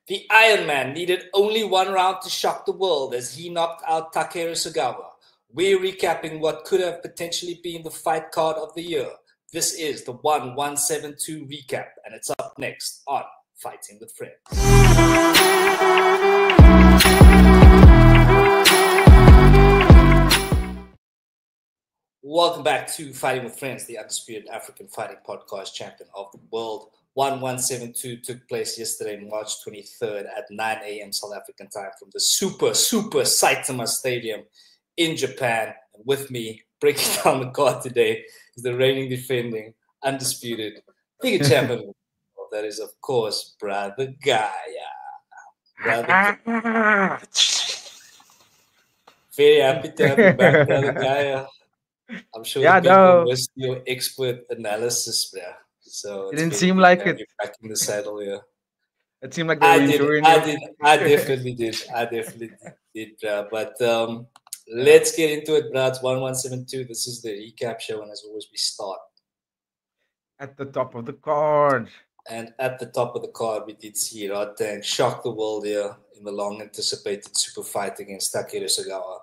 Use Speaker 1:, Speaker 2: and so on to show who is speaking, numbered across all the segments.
Speaker 1: The Iron Man needed only one round to shock the world as he knocked out Takeru Sagawa. We're recapping what could have potentially been the fight card of the year. This is the 1172 recap, and it's up next on Fighting with Friends. Welcome back to Fighting with Friends, the undisputed African fighting podcast champion of the world. 1172 took place yesterday, March 23rd at 9 a.m. South African time from the super Saitama Stadium in Japan. And with me, breaking down the card today, is the reigning, defending, undisputed big champion of the world. That is, of course, Brother Gaia. Very happy to have you back, Brother Gaia. I'm sure the people missed your expert analysis, bro. So
Speaker 2: it didn't seem like it.
Speaker 1: Back in the saddle here.
Speaker 2: It seemed like they were enjoying it.
Speaker 1: I definitely did, bro. But let's get into it, bro. It's 1172. This is the recap show, and as always, we start
Speaker 2: at the top of the card.
Speaker 1: And at the top of the card, we did see Rodtang shock the world here in the long-anticipated super fight against Takeru Sagawa.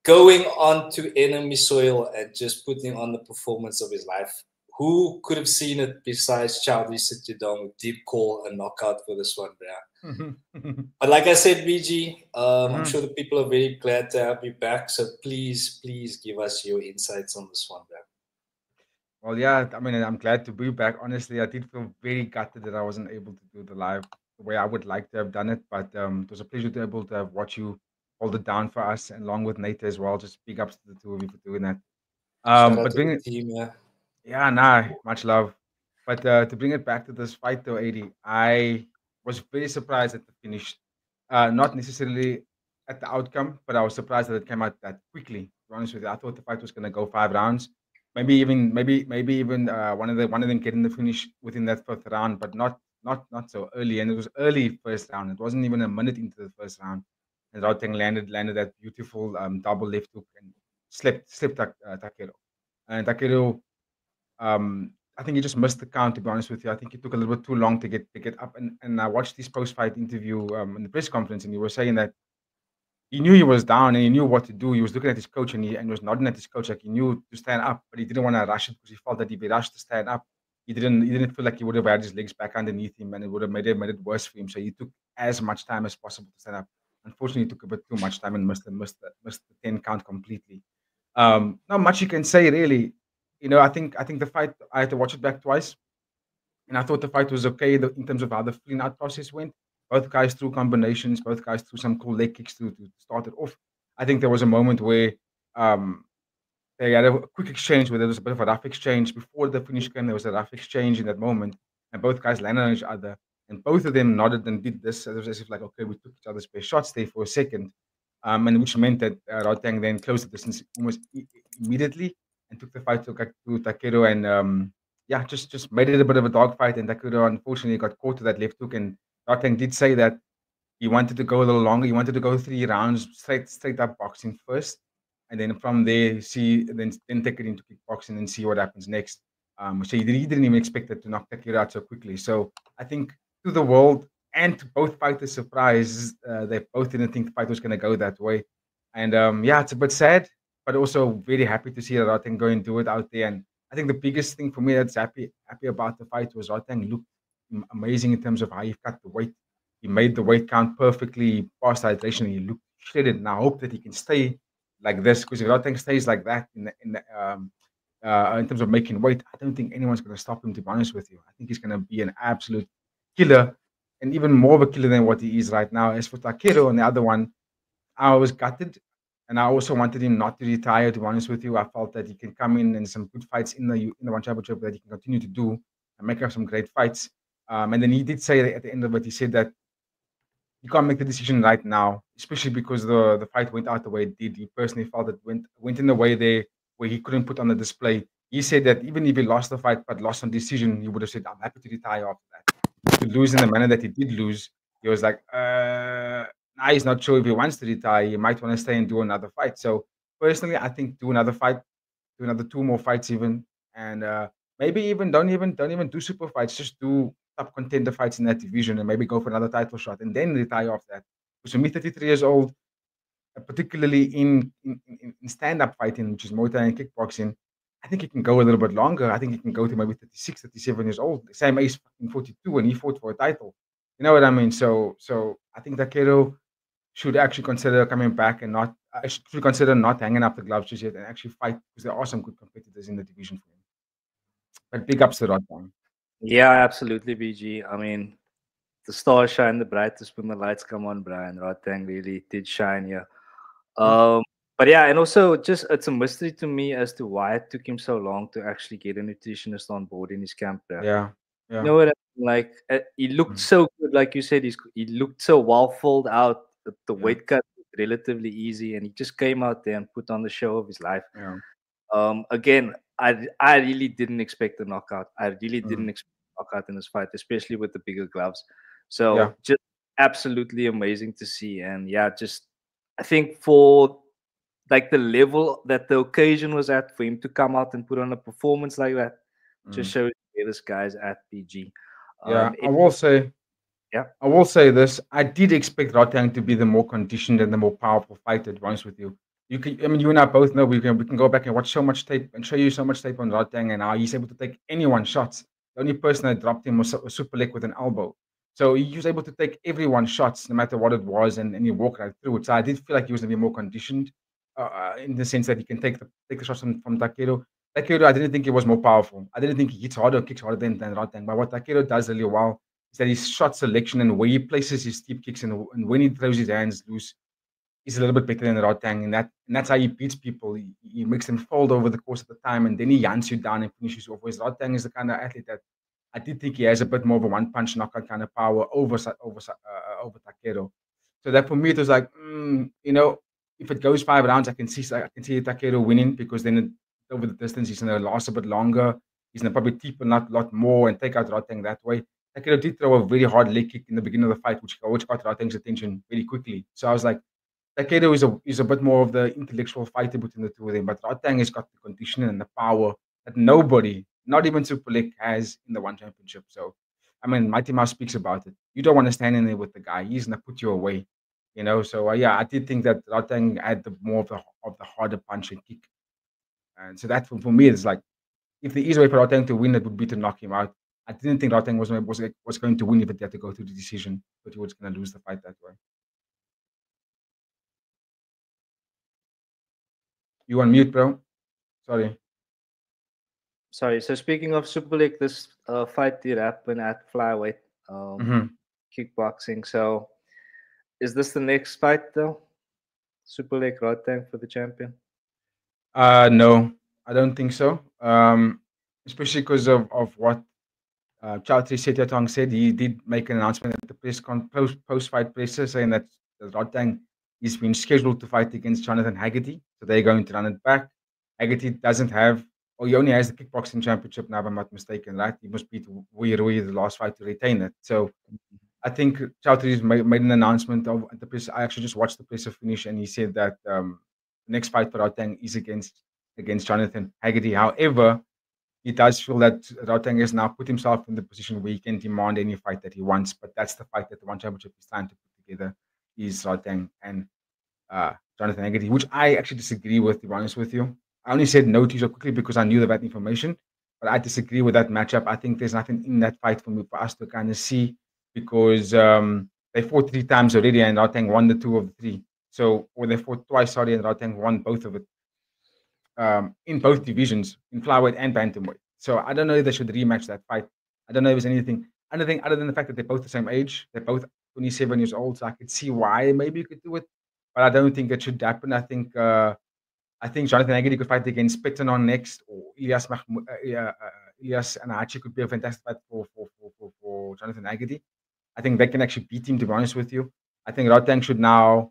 Speaker 1: Going on to enemy soil and just putting on the performance of his life. Who could have seen it besides Chowdhury Sitjadong, who did call a knockout for this one, bro? But like I said, BG, I'm sure the people are very glad to have you back. So please give us your insights on this one, bro.
Speaker 2: Well, yeah, I mean, I'm glad to be back. Honestly, I did feel very gutted that I wasn't able to do the live the way I would like to have done it. But it was a pleasure to be able to have watch you hold it down for us, and along with Nate as well. Just big ups to the two of you for doing that.
Speaker 1: But bring it, team,
Speaker 2: much love. But to bring it back to this fight, though, 80, I was very surprised at the finish. Not necessarily at the outcome, but I was surprised that it came out that quickly. To be honest with you, I thought the fight was going to go 5 rounds, maybe even one of them getting the finish within that 4th round, but not so early. And it was early first round. It wasn't even a minute into the first round, and Rodtang landed that beautiful double left hook and slipped Takeru. And Takeru, I think he just missed the count, to be honest with you. I think it took a little bit too long to get up. And I watched his post-fight interview in the press conference, and he was saying that he knew he was down and he knew what to do. He was looking at his coach and he was nodding at his coach like he knew to stand up, but he didn't want to rush it because he felt that if he rushed to stand up, he didn't feel like he would have had his legs back underneath him and it would have made it worse for him. So he took as much time as possible to stand up. Unfortunately, it took a bit too much time and missed the 10 count completely. Not much you can say, really. You know, I think the fight, I had to watch it back twice, and I thought the fight was okay in terms of how the feeling out process went. Both guys threw combinations, both guys threw some cool leg kicks to start it off. I think there was a moment where they had a quick exchange where there was a bit of a rough exchange. Before the finish came, there was a rough exchange in that moment, and both guys landed on each other, and both of them nodded and did this. It was as if like, okay, we took each other's best shots there for a second, and which meant that Rodtang then closed the distance almost immediately and took the fight to Takeru and just made it a bit of a dogfight. And Takeru unfortunately got caught to that left hook, and Rodtang did say that he wanted to go a little longer. He wanted to go 3 rounds straight up boxing first, and then from there then take it into kickboxing and see what happens next. So he didn't even expect it to knock Takeru out so quickly. So I think to the world and to both fighters' surprise, they both didn't think the fight was going to go that way. And it's a bit sad, but also very happy to see that Rodtang go and do it out there. And I think the biggest thing for me that's happy about the fight was Rodtang looked amazing in terms of how he cut the weight. He made the weight count perfectly. He passed hydration. He looked shredded. And I hope that he can stay like this, because if Rodtang stays like that in terms of making weight, I don't think anyone's going to stop him, to be honest with you. I think he's going to be an absolute killer, and even more of a killer than what he is right now. As for Takeru and the other one, I was gutted, and I also wanted him not to retire, to be honest with you. I felt that he can come in some good fights in the One Championship that he can continue to do and make up some great fights. And then he did say at the end of it, he said that you can't make the decision right now, especially because the fight went out the way it did. He personally felt it went in the way there where he couldn't put on the display. He said that even if he lost the fight but lost on decision, he would have said, I'm happy to retire after that. To lose in the manner that he did lose, he was like, now he's not sure if he wants to retire. He might want to stay and do another fight. So personally, I think do another fight, do another 2 more fights even, and maybe even don't even do super fights. Just do top contender fights in that division and maybe go for another title shot and then retire off that. Because for me, 33 years old, particularly in stand-up fighting, which is Muay Thai and kickboxing, I think he can go a little bit longer. I think he can go to maybe 36, 37 years old, the same age in 42 when he fought for a title. You know what I mean? So I think Takeru should actually consider coming back and not should consider not hanging up the gloves just yet and actually fight because there are some good competitors in the division for him. But big ups to Rodman.
Speaker 3: Yeah, absolutely, BG. I mean, the stars shine the brightest when the lights come on, Brian. Rodtang really did shine here. But yeah, and also just it's a mystery to me as to why it took him so long to actually get a nutritionist on board in his camp. Bro.
Speaker 2: Yeah.
Speaker 3: You know what I mean? Like he looked so good, like you said, he looked so well filled out. The weight cut was relatively easy, and he just came out there and put on the show of his life.
Speaker 2: Yeah.
Speaker 3: Again, I really didn't expect a knockout. I really didn't expect a knockout in this fight, especially with the bigger gloves. So just absolutely amazing to see. And yeah, just I think for like the level that the occasion was at, for him to come out and put on a performance like that, just shows where this guy's at, PG.
Speaker 2: I will say.
Speaker 3: Yeah,
Speaker 2: I will say this. I did expect Rodtang to be the more conditioned and the more powerful fighter, to be honest with you. I mean, you and I both know we can go back and watch so much tape and show you so much tape on Rodtang and how he's able to take anyone's shots. The only person that dropped him was Super Leg with an elbow. So he was able to take everyone's shots, no matter what it was, and he walked right through it. So I did feel like he was going to be more conditioned in the sense that he can take the shots from Takeru. Takeru, I didn't think he was more powerful. I didn't think he hits harder or kicks harder than Rodtang. But what Takeru does really well is that his shot selection and where he places his steep kicks and when he throws his hands loose is a little bit better than Rodtang. And that's how he beats people. He makes them fold over the course of the time, and then he yanks you down and finishes you off. Whereas Rodtang is the kind of athlete that I did think he has a bit more of a one-punch knockout kind of power over Takeru. So that for me, it was like, if it goes 5 rounds, I can see Takeru winning because then over the distance, he's going to last a bit longer. He's going to probably deepen a lot more and take out Rodtang that way. Takeru did throw a very hard leg kick in the beginning of the fight, which got Rodtang's attention very quickly. So I was like, Takeru is a bit more of the intellectual fighter between the two of them, but Rodtang has got the conditioning and the power that nobody, not even Super Leg, has in the one championship. So, I mean, Mighty Mouse speaks about it. You don't want to stand in there with the guy; he's gonna put you away, So, I did think that Rodtang had more of the harder punch and kick, and so that for me is like, if the easy way for Rodtang to win, it would be to knock him out. I didn't think Rodtang was going to win if it had to go through the decision, but he was going to lose the fight that way. You on mute, bro? Sorry.
Speaker 3: So speaking of Super League, this fight did happen at flyweight kickboxing. So is this the next fight though? Super League Rodtang for the champion?
Speaker 2: No, I don't think so. Especially because of what Chowdhury Setiatong said. He did make an announcement at the post-fight presser saying that Rodtang is been scheduled to fight against Jonathan Haggerty. So they're going to run it back. Haggerty doesn't have, or he only has the kickboxing championship now, if I'm not mistaken, right? He must beat Rui the last fight to retain it. So I think Chowdhury's made an announcement at the press. I actually just watched the presser finish, and he said that the next fight for Rodtang is against Jonathan Haggerty. However, he does feel that Rodtang has now put himself in the position where he can demand any fight that he wants, but that's the fight that the one championship is trying to put together, is Rodtang and Jonathan Haggerty, which I actually disagree with, to be honest with you. I only said no to you so quickly because I knew that information, but I disagree with that matchup. I think there's nothing in that fight for us to kind of see because they fought 3 times already and Rodtang won the 2 of the 3. So, or they fought twice already and Rodtang won both of it. In both divisions, in flyweight and bantamweight. So I don't know if they should rematch that fight. I don't know if there's anything other than the fact that they're both the same age. They're both 27 years old, so I could see why maybe you could do it, but I don't think it should happen. I think Jonathan Haggerty could fight against Pettenon next, or Elias Anahachi could be a fantastic fight for Jonathan Haggerty. I think they can actually beat him, to be honest with you. I think Rodtang should now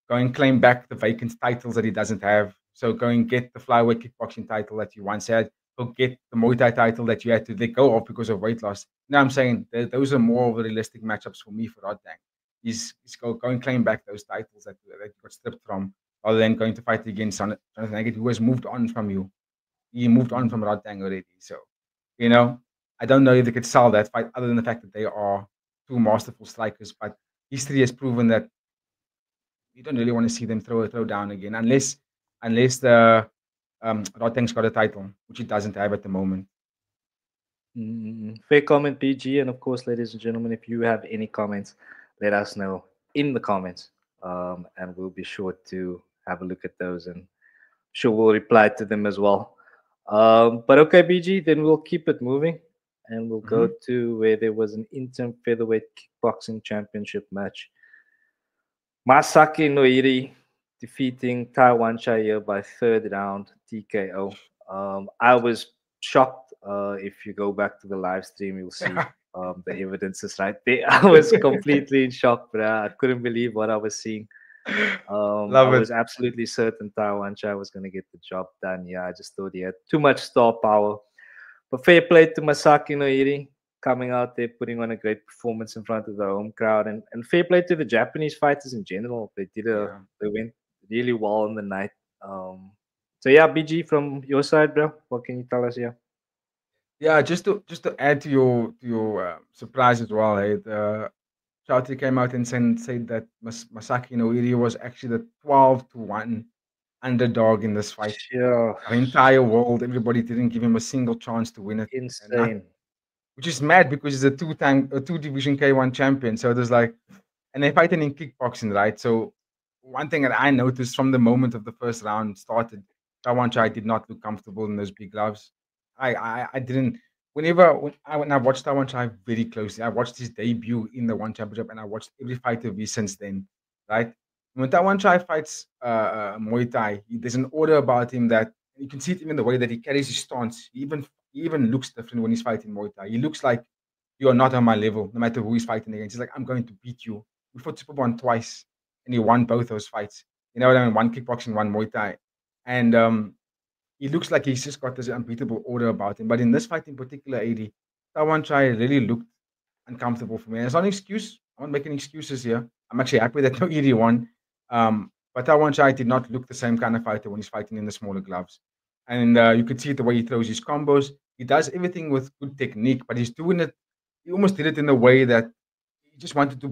Speaker 2: go and claim back the vacant titles that he doesn't have. So go and get the flyweight kickboxing title that you once had. Go get the Muay Thai title that you had to let go of because of weight loss. Now I'm saying those are more of the realistic matchups for me for Rodtang. He's go and claim back those titles that you got stripped from, rather than going to fight against Jonathan Haggerty, who has moved on from you. He moved on from Rodtang already. So, I don't know if they could sell that fight other than the fact that they are two masterful strikers. But history has proven that you don't really want to see them throw down again unless the Rodtang's got a title, which he doesn't have at the moment.
Speaker 3: Fair comment, PG. And of course, ladies and gentlemen, if you have any comments, let us know in the comments. And we'll be sure to have a look at those and sure we'll reply to them as well. But okay, BG, then we'll keep it moving and we'll go to where there was an interim featherweight kickboxing championship match. Masaki Noiri defeating Taiwan Chaya by third round TKO. I was shocked. If you go back to the live stream, you'll see the evidence is right there. I was completely in shock, but I couldn't believe what I was seeing. I was absolutely certain Taiwan Chaya was going to get the job done. Yeah, I just thought he had too much star power. But fair play to Masaki Noiri, coming out there, putting on a great performance in front of the home crowd, and fair play to the Japanese fighters in general. They went really well on the night. So yeah, BG, from your side, bro, what can you tell us here?
Speaker 2: Yeah, just to add to your surprise as well, hey, Shouty came out and said that Masaki Noiri was actually the 12-1 underdog in this fight.
Speaker 3: Yeah.
Speaker 2: The entire world, everybody didn't give him a single chance to win it.
Speaker 3: Insane.
Speaker 2: Which is mad because he's a two-division K1 champion. So there's like, and they're fighting in kickboxing, right? So one thing that I noticed from the moment of the first round started, Taiwan Chaya did not look comfortable in those big gloves. I didn't. When I watched Taiwan Chaya very closely, I watched his debut in the One Championship, and I watched every fight of his since then, right? When Taiwan Chaya fights Muay Thai, there's an order about him that you can see it even in the way that he carries his stance. He even looks different when he's fighting Muay Thai. He looks like you are not on my level, no matter who he's fighting against. He's like, I'm going to beat you. We fought Superbond twice, and he won both those fights. You know what I mean? One kickboxing, one Muay Thai. And he looks like he's just got this unbeatable order about him. But in this fight in particular, AD, Taiwan Chaya really looked uncomfortable for me. And it's not an excuse. I'm not making excuses here. I'm actually happy that Noiri won. But Taiwan Chaya did not look the same kind of fighter when he's fighting in the smaller gloves. And you could see the way he throws his combos. He does everything with good technique, but he's doing it. He almost did it in a way that he just wanted to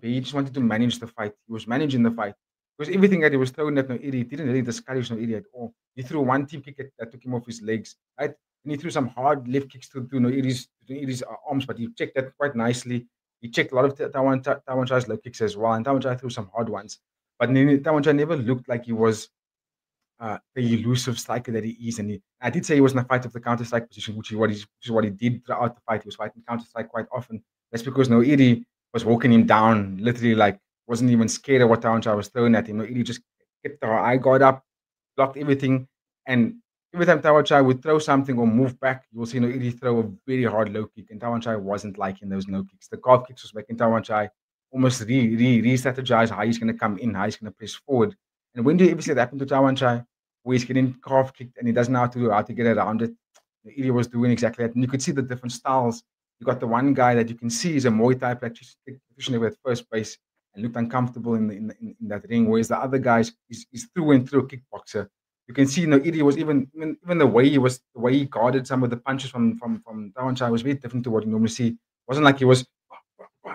Speaker 2: he just wanted to manage the fight. He was managing the fight. Because everything that he was throwing at Noiri didn't really discourage Noiri at all. He threw one team kick that took him off his legs, right? And he threw some hard left kicks to Noiri's arms, but he checked that quite nicely. He checked a lot of Taiwan Chaya's low kicks as well, and Taiwan Chaya threw some hard ones. But Taiwan Chaya never looked like he was the elusive striker that he is. And I did say he was in a fight of the counter-strike position, which is what he did throughout the fight. He was fighting counter-strike quite often. That's because Noiri was walking him down, literally like wasn't even scared of what Taiwan Chaya was throwing at him. Noiri just kept the eye guard up, blocked everything. And every time Taiwan Chaya would throw something or move back, you will see Noiri throw a very hard low kick. And Taiwan Chaya wasn't liking those low kicks. The calf kicks was making Taiwan Chaya almost re-strategize how he's going to come in, how he's going to press forward. And when do you ever see that happen to Taiwan Chaya, where he's getting calf kicked and he doesn't know how to get around it? Noiri was doing exactly that. And you could see the different styles. You got the one guy that you can see is a Muay Thai practitioner at first base and looked uncomfortable in that ring, whereas the other guys is through and through a kickboxer. You can see Noiri was even the way he guarded some of the punches from Taiwan Chaya was very different to what you normally see. It wasn't like he was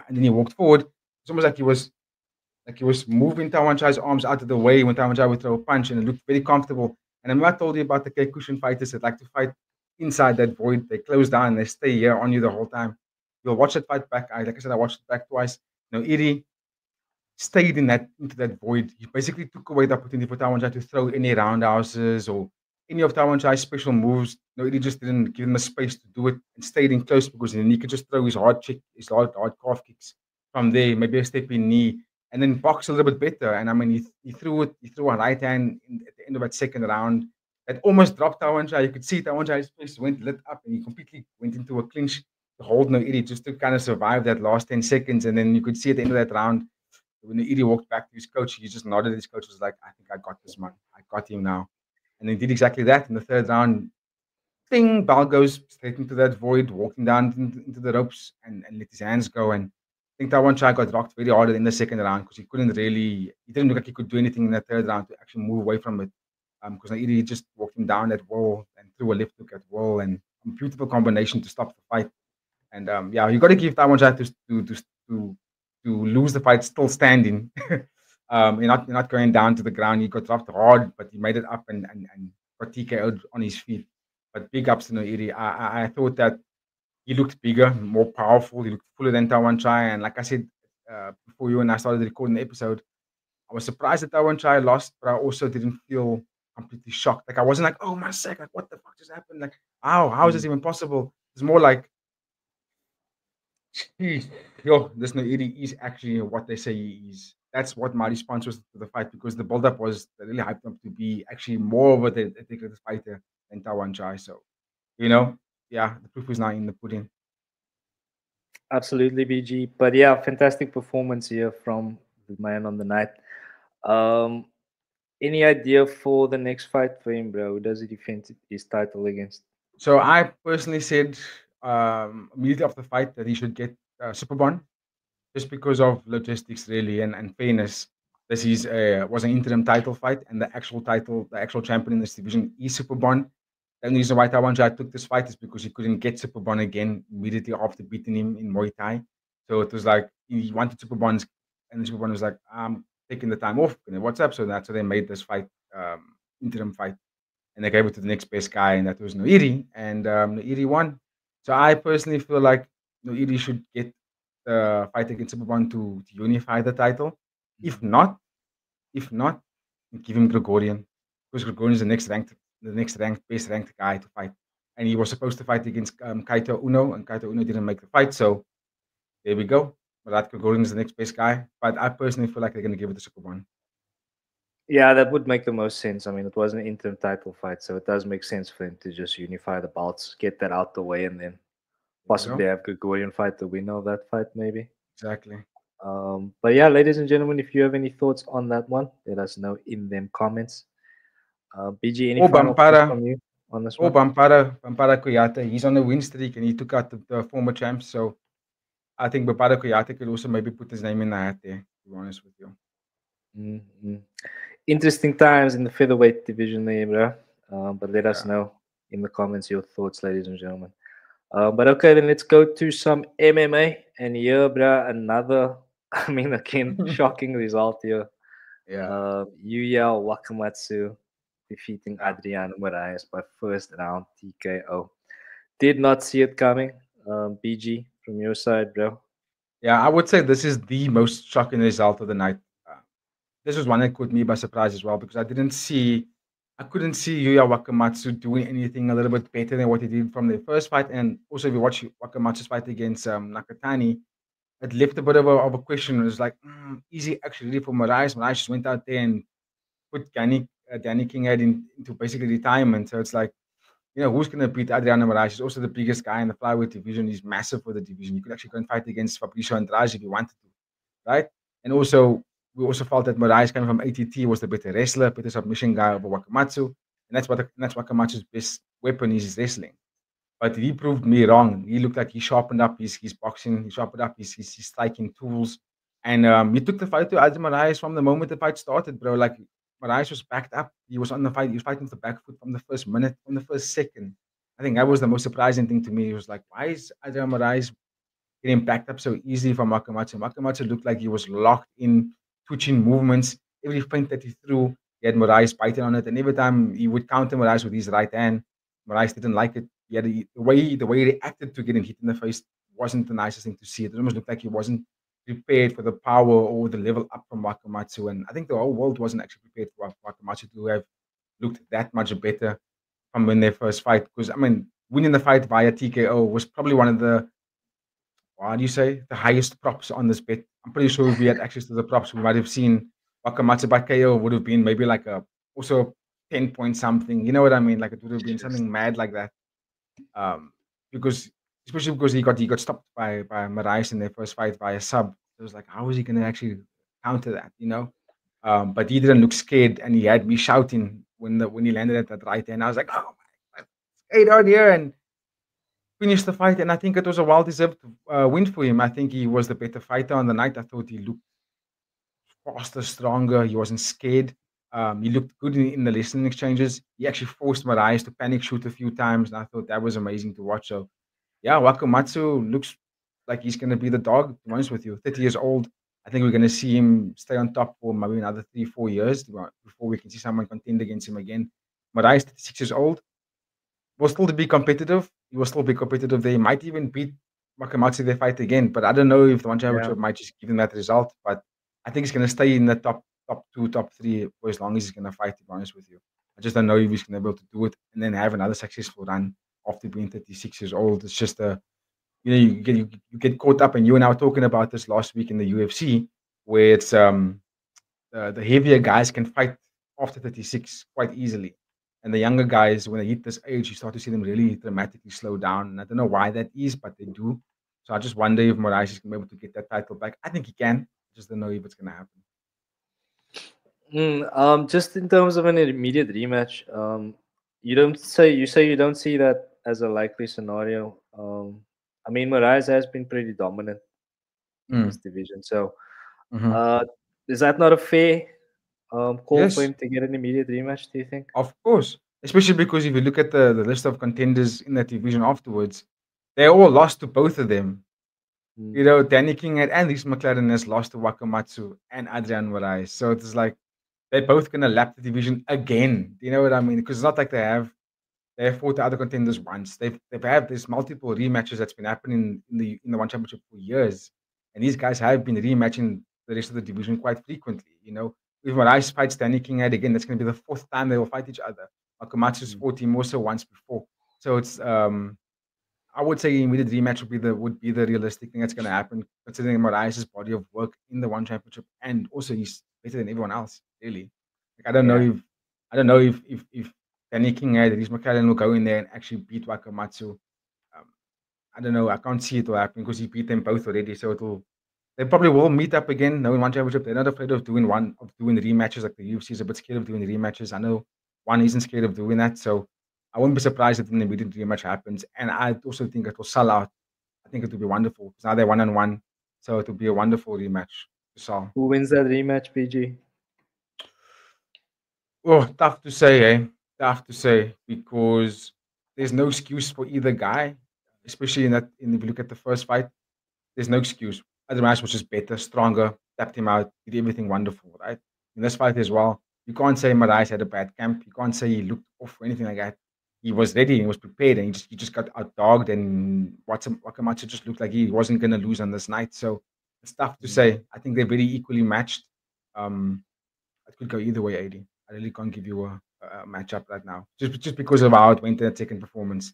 Speaker 2: and then he walked forward. It's almost like he was moving Taiwan Chaya's arms out of the way when Taiwan Chaya would throw a punch, and it looked very comfortable. And I remember I told you about the Kyokushin fighters that like to fight inside that void. They close down and they stay here on you the whole time. You'll watch it fight back. Like I said, I watched it back twice. Noiri stayed into that void. He basically took away the opportunity for Taiwan Chaya to throw any roundhouses or any of Taiwan Chaya's special moves. Noiri just didn't give him the space to do it and stayed in close because then he could just throw his hard calf kicks from there, maybe a stepping knee, and then box a little bit better. And I mean, he threw a right hand at the end of that second round that almost dropped Taiwan Chaya. You could see Taiwan Chaya's face went lit up and he completely went into a clinch to hold Noiri just to kind of survive that last 10 seconds. And then you could see at the end of that round, when Noiri walked back to his coach, he just nodded. His coach was like, I think I got this, man. I got him now. And he did exactly that in the third round. Ding, ball goes straight into that void, walking down into the ropes and let his hands go. And I think Taiwan Chaya got rocked very hard in the second round because he didn't look like he could do anything in the third round to actually move away from it. Because Noiri just walked him down that wall and threw a left hook at wall. And beautiful combination to stop the fight. And yeah, you got to give Taiwan Chai to lose the fight still standing. You're not going down to the ground. He got dropped hard, but he made it up and got TKO'd on his feet. But big ups to Noiri. I thought that he looked bigger, more powerful. He looked fuller than Taiwan Chai. And like I said before you and I started recording the episode, I was surprised that Taiwan Chai lost, but I also didn't feel completely shocked. Like I wasn't like, oh my sake, like what the fuck just happened? Like how is this even possible? It's more like, this Noiri is actually what they say he is. That's what my response was to the fight, because the build-up was really hyped up to be actually more of a dedicated fighter than Taiwan Chai. So, yeah, the proof is now in the pudding.
Speaker 3: Absolutely, BG. But yeah, fantastic performance here from the man on the night. Any idea for the next fight for him, bro? Who does he defend his title against?
Speaker 2: So I personally said immediately after the fight that he should get Superbon, just because of logistics, really, and fairness. This was an interim title fight, and the actual champion in this division is Superbon. The only reason why Taiwan Chai took this fight is because he couldn't get Superbon again immediately after beating him in Muay Thai. So it was like he wanted Superbon's, and Superbon was like, I'm taking the time off. What's up? So that's how they made this fight interim fight. And they gave it to the next best guy, and that was Noiri, and Noiri won. So I personally feel like Noiri should get the fight against Superbon to unify the title. If not, give him Gregorian, because Gregorian is the next best ranked guy to fight, and he was supposed to fight against Kaito Uno, and Kaito Uno didn't make the fight. So there we go. But Gregorian is the next best guy. But I personally feel like they're going to give it to Superbon.
Speaker 3: Yeah, that would make the most sense. I mean, it was an interim title fight, so it does make sense for him to just unify the belts, get that out the way, and then possibly have Gregorian fight the winner of that fight, maybe.
Speaker 2: Exactly.
Speaker 3: But yeah, ladies and gentlemen, if you have any thoughts on that one, let us know in them comments. BG, any final thoughts from you on this one?
Speaker 2: Bambara Koyate, he's on a win streak, and he took out the former champs. So I think Bambara Koyate could also maybe put his name in the hat there, to be honest with you.
Speaker 3: Mm-hmm. Interesting times in the featherweight division there, bro. But let us know in the comments your thoughts, ladies and gentlemen. But okay, then let's go to some MMA. And here, bro, another, again, shocking result here.
Speaker 2: Yeah.
Speaker 3: Yuya Wakamatsu defeating Adriano Moraes by first round TKO. Did not see it coming. BG, from your side, bro.
Speaker 2: Yeah, I would say this is the most shocking result of the night. This was one that caught me by surprise as well, because I couldn't see Yuya Wakamatsu doing anything a little bit better than what he did from the first fight. And also, if you watch Wakamatsu's fight against Nakatani, it left a bit of a question. It was like, is he actually ready for Moraes? Moraes just went out there and put Danny King into basically retirement. So it's like, who's going to beat Adriano Moraes? He's also the biggest guy in the flyweight division. He's massive for the division. You could actually go and fight against Fabricio Andrade if you wanted to, right? And also, we also felt that Moraes coming from ATT was the better wrestler, better submission guy over Wakamatsu. And that's Wakamatsu's best weapon is his wrestling. But he proved me wrong. He looked like he sharpened up his boxing. He sharpened up his striking tools. And he took the fight to Adriano Moraes from the moment the fight started, bro. Like, Moraes was backed up. He was on the fight. He was fighting with the back foot from the first minute, from the first second. I think that was the most surprising thing to me. He was like, why is Adriano Moraes getting backed up so easily from Wakamatsu? Wakamatsu looked like he was locked in, twitching movements. Every feint that he threw, he had Moraes biting on it. And every time he would counter Moraes with his right hand, Moraes didn't like it. He had the way he reacted to getting hit in the face wasn't the nicest thing to see. It almost looked like he wasn't prepared for the power or the level up from Wakamatsu. And I think the whole world wasn't actually prepared for Wakamatsu to have looked that much better from when their first fight. Because, winning the fight via TKO was probably one of the, the highest props on this bet. I'm pretty sure if we had access to the props, we might have seen Wakamatsu by KO would have been maybe like also 10 point something. You know what I mean? Like it would have been something mad like that. Especially because he got stopped by Moraes in their first fight by a sub. It was like, how is he going to actually counter that? But he didn't look scared, and he had me shouting when he landed at that right hand. I was like, oh my God, straight out here and finished the fight. And I think it was a well-deserved win for him. I think he was the better fighter on the night. I thought he looked faster, stronger. He wasn't scared. He looked good in the listening exchanges. He actually forced Moraes to panic shoot a few times, and I thought that was amazing to watch. So, yeah, Wakamatsu looks like he's going to be the dog, to be honest with you. 30 years old. I think we're going to see him stay on top for maybe another 3-4 years before we can see someone contend against him again. Moraes, 36 years old, will still be competitive. He will still be competitive there. He might even beat Wakamatsu if they fight again. But I don't know if the one championship might just give him that result. But I think he's going to stay in the top 2, top 3 for as long as he's going to fight, to be honest with you. I just don't know if he's going to be able to do it and then have another successful run after being 36 years old. It's just you get caught up, and you and I were talking about this last week in the UFC, where it's the heavier guys can fight after 36 quite easily. And the younger guys, when they hit this age, you start to see them really dramatically slow down. And I don't know why that is, but they do. So I just wonder if Moraes is going to be able to get that title back. I think he can. I just don't know if it's going to happen.
Speaker 3: Just in terms of an immediate rematch, you say you don't see that as a likely scenario. I mean, Moraes has been pretty dominant in this division. So, is that not a fair call for him to get an immediate rematch, do you think?
Speaker 2: Of course. Especially because if you look at the list of contenders in that division afterwards, they all lost to both of them. You know, Danny King and Reece McLaren has lost to Wakamatsu and Adrian Moraes. So it's like they're both going to lap the division again. Do you know what I mean? Because it's not like they have fought the other contenders once. They've had these multiple rematches that's been happening in the one championship for years. And these guys have been rematching the rest of the division quite frequently. You know, if Moraes fights Danny King again, that's going to be the 4th time they will fight each other. Wakamatsu's fought him also once before. So it's I would say immediate rematch would be the realistic thing that's going to happen, considering Moraes' body of work in the one championship, and also he's better than everyone else. Really, like I don't know if Danny King and Reece McLaren will go in there and actually beat Wakamatsu. I don't know. I can't see it will happen because he beat them both already. So they probably will meet up again. No, in one championship, they're not afraid of doing rematches. Like the UFC is a bit scared of doing rematches. I know one isn't scared of doing that, so I wouldn't be surprised if an immediate rematch happens. And I also think it will sell out. I think it will be wonderful because now they're 1-1, so it will be a wonderful rematch to sell.
Speaker 3: Who wins that rematch, PG?
Speaker 2: Oh, tough to say, eh? Tough to say because there's no excuse for either guy, especially if you look at the first fight. There's no excuse. Adrian was just better, stronger, tapped him out, did everything wonderful, right? In this fight as well, you can't say Moraes had a bad camp. You can't say he looked off or anything like that. He was ready, he was prepared, and he just got outdogged. And Wakamatsu just looked like he wasn't going to lose on this night. So it's tough to say. I think they're very equally matched. It could go either way, AD. I really can't give you a matchup right now, just because of how it went in that second performance.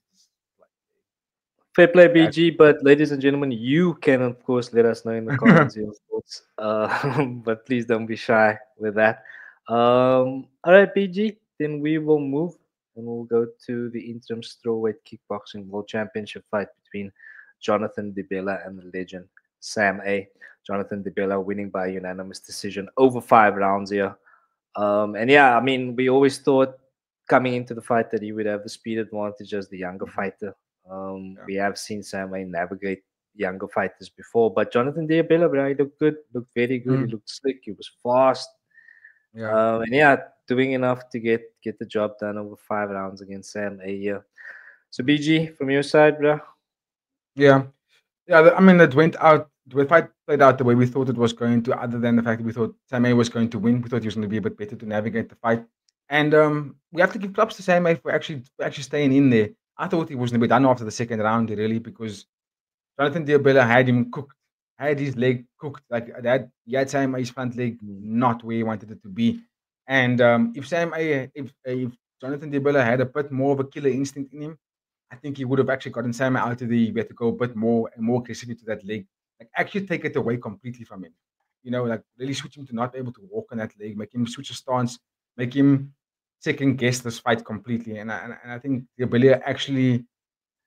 Speaker 3: Fair play, BG. But ladies and gentlemen, you can of course let us know in the comments your thoughts. But please don't be shy with that. All right, BG. Then we will move and we'll go to the interim strawweight kickboxing world championship fight between Jonathan DiBella and the legend Sam A. Jonathan DiBella winning by unanimous decision over 5 rounds here. And yeah, I mean, we always thought coming into the fight that he would have the speed advantage as the younger fighter. We have seen Sam A navigate younger fighters before, but Jonathan DiBella, bro, he looked good, looked very good. He looked slick. He was fast. And yeah, doing enough to get the job done over 5 rounds against Sam A here. So BG, from your side, bro.
Speaker 2: Yeah. I mean, the fight played out the way we thought it was going to, other than the fact that we thought Sam A was going to win. We thought he was going to be a bit better to navigate the fight. And we have to give props to Sam A for actually staying in there. I thought he was going to be done after the second round, really, because Jonathan DiBella had him cooked, had his leg cooked. Like that, he had Sam A's front leg not where he wanted it to be. And if Jonathan DiBella had a bit more of a killer instinct in him, I think he would have actually gotten Sam out of the. We had to go a bit more and more aggressively to that leg, like actually take it away completely from him. You know, like really switch him to not be able to walk on that leg, make him switch his stance, make him second guess this fight completely. And I think DiBella actually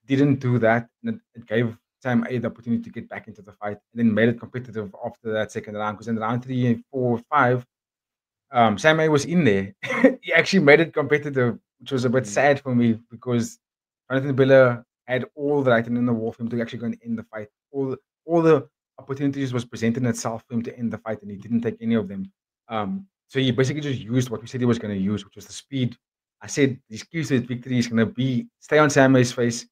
Speaker 2: didn't do that. And it gave Sam A the opportunity to get back into the fight and then made it competitive after that second round. Because in round 3, 4, 5, Sam A was in there. He actually made it competitive, which was a bit sad for me because Jonathan DiBella had all the writing in the wall for him to actually go and end the fight. All the opportunities was presenting itself for him to end the fight, and he didn't take any of them. So he basically just used what we said he was going to use, which was the speed. I said his keys to victory is going to be stay on Sam May's face,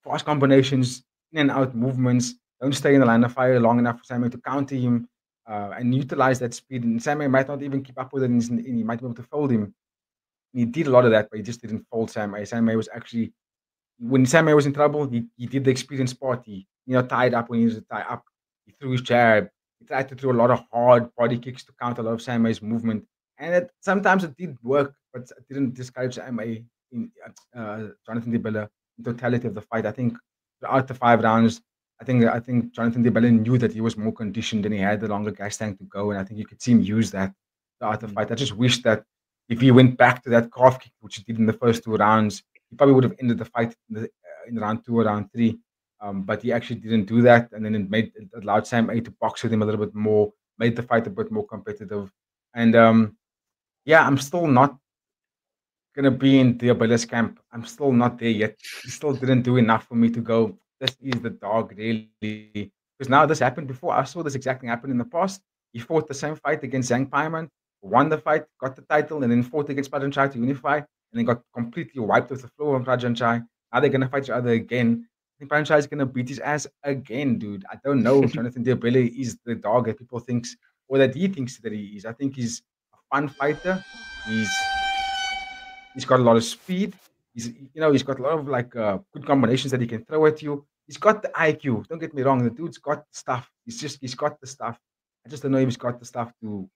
Speaker 2: fast combinations, in and out movements. Don't stay in the line of fire long enough for Sam May to counter him and utilize that speed. And Sam May might not even keep up with it, and he might be able to fold him. And he did a lot of that, but he just didn't fold Sam May. Sam May was actually, when Sam May was in trouble, he did the experience part. He tied up when he was to tie up. He threw his jab. He tried to throw a lot of hard body kicks to counter a lot of Sam May's movement. And sometimes it did work, but it didn't discourage Sam May in Jonathan DeBella in totality of the fight. I think throughout the 5 rounds, I think Jonathan DeBella knew that he was more conditioned and he had the longer gas tank to go. And I think you could see him use that throughout the fight. I just wish that if he went back to that calf kick, which he did in the first 2 rounds, he probably would have ended the fight in round 2 or round 3. But he actually didn't do that, and then it allowed Sam May to box with him a little bit more, made the fight a bit more competitive. And I'm still not gonna be in DeBella's camp. I'm still not there yet. He still didn't do enough for me to go, this is the dog, really. Because now this happened before. I saw this exact thing happen in the past. He fought the same fight against Zhang Paiman, won the fight, got the title, and then fought against Prajanchai to unify, and then got completely wiped off the floor on Prajanchai. Now they're gonna fight each other again. I think Prajanchai is gonna beat his ass again, dude. I don't know. Jonathan DeBella is the dog that people thinks, or that he thinks that he is. I think he's a fun fighter. He's got a lot of speed. He's got a lot of good combinations that he can throw at you. He's got the IQ. Don't get me wrong. The dude's got the stuff. He's got the stuff. I just don't know if he's got the stuff to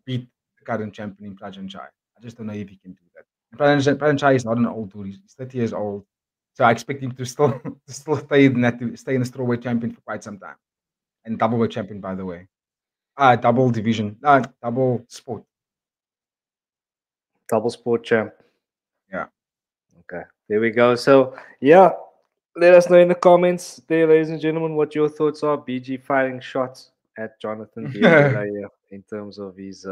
Speaker 2: beat the current champion in Prajanchai. I just don't know if he can do that. And Prajanchai is not an old dude. He's 30 years old. So I expect him to still stay in the strawweight champion for quite some time. And doubleweight champion, by the way. Double division. Double sport.
Speaker 3: Double sport champ.
Speaker 2: Yeah.
Speaker 3: Okay. There we go. So yeah, let us know in the comments there, ladies and gentlemen, what your thoughts are. BG firing shots at Jonathan DeBella in terms of his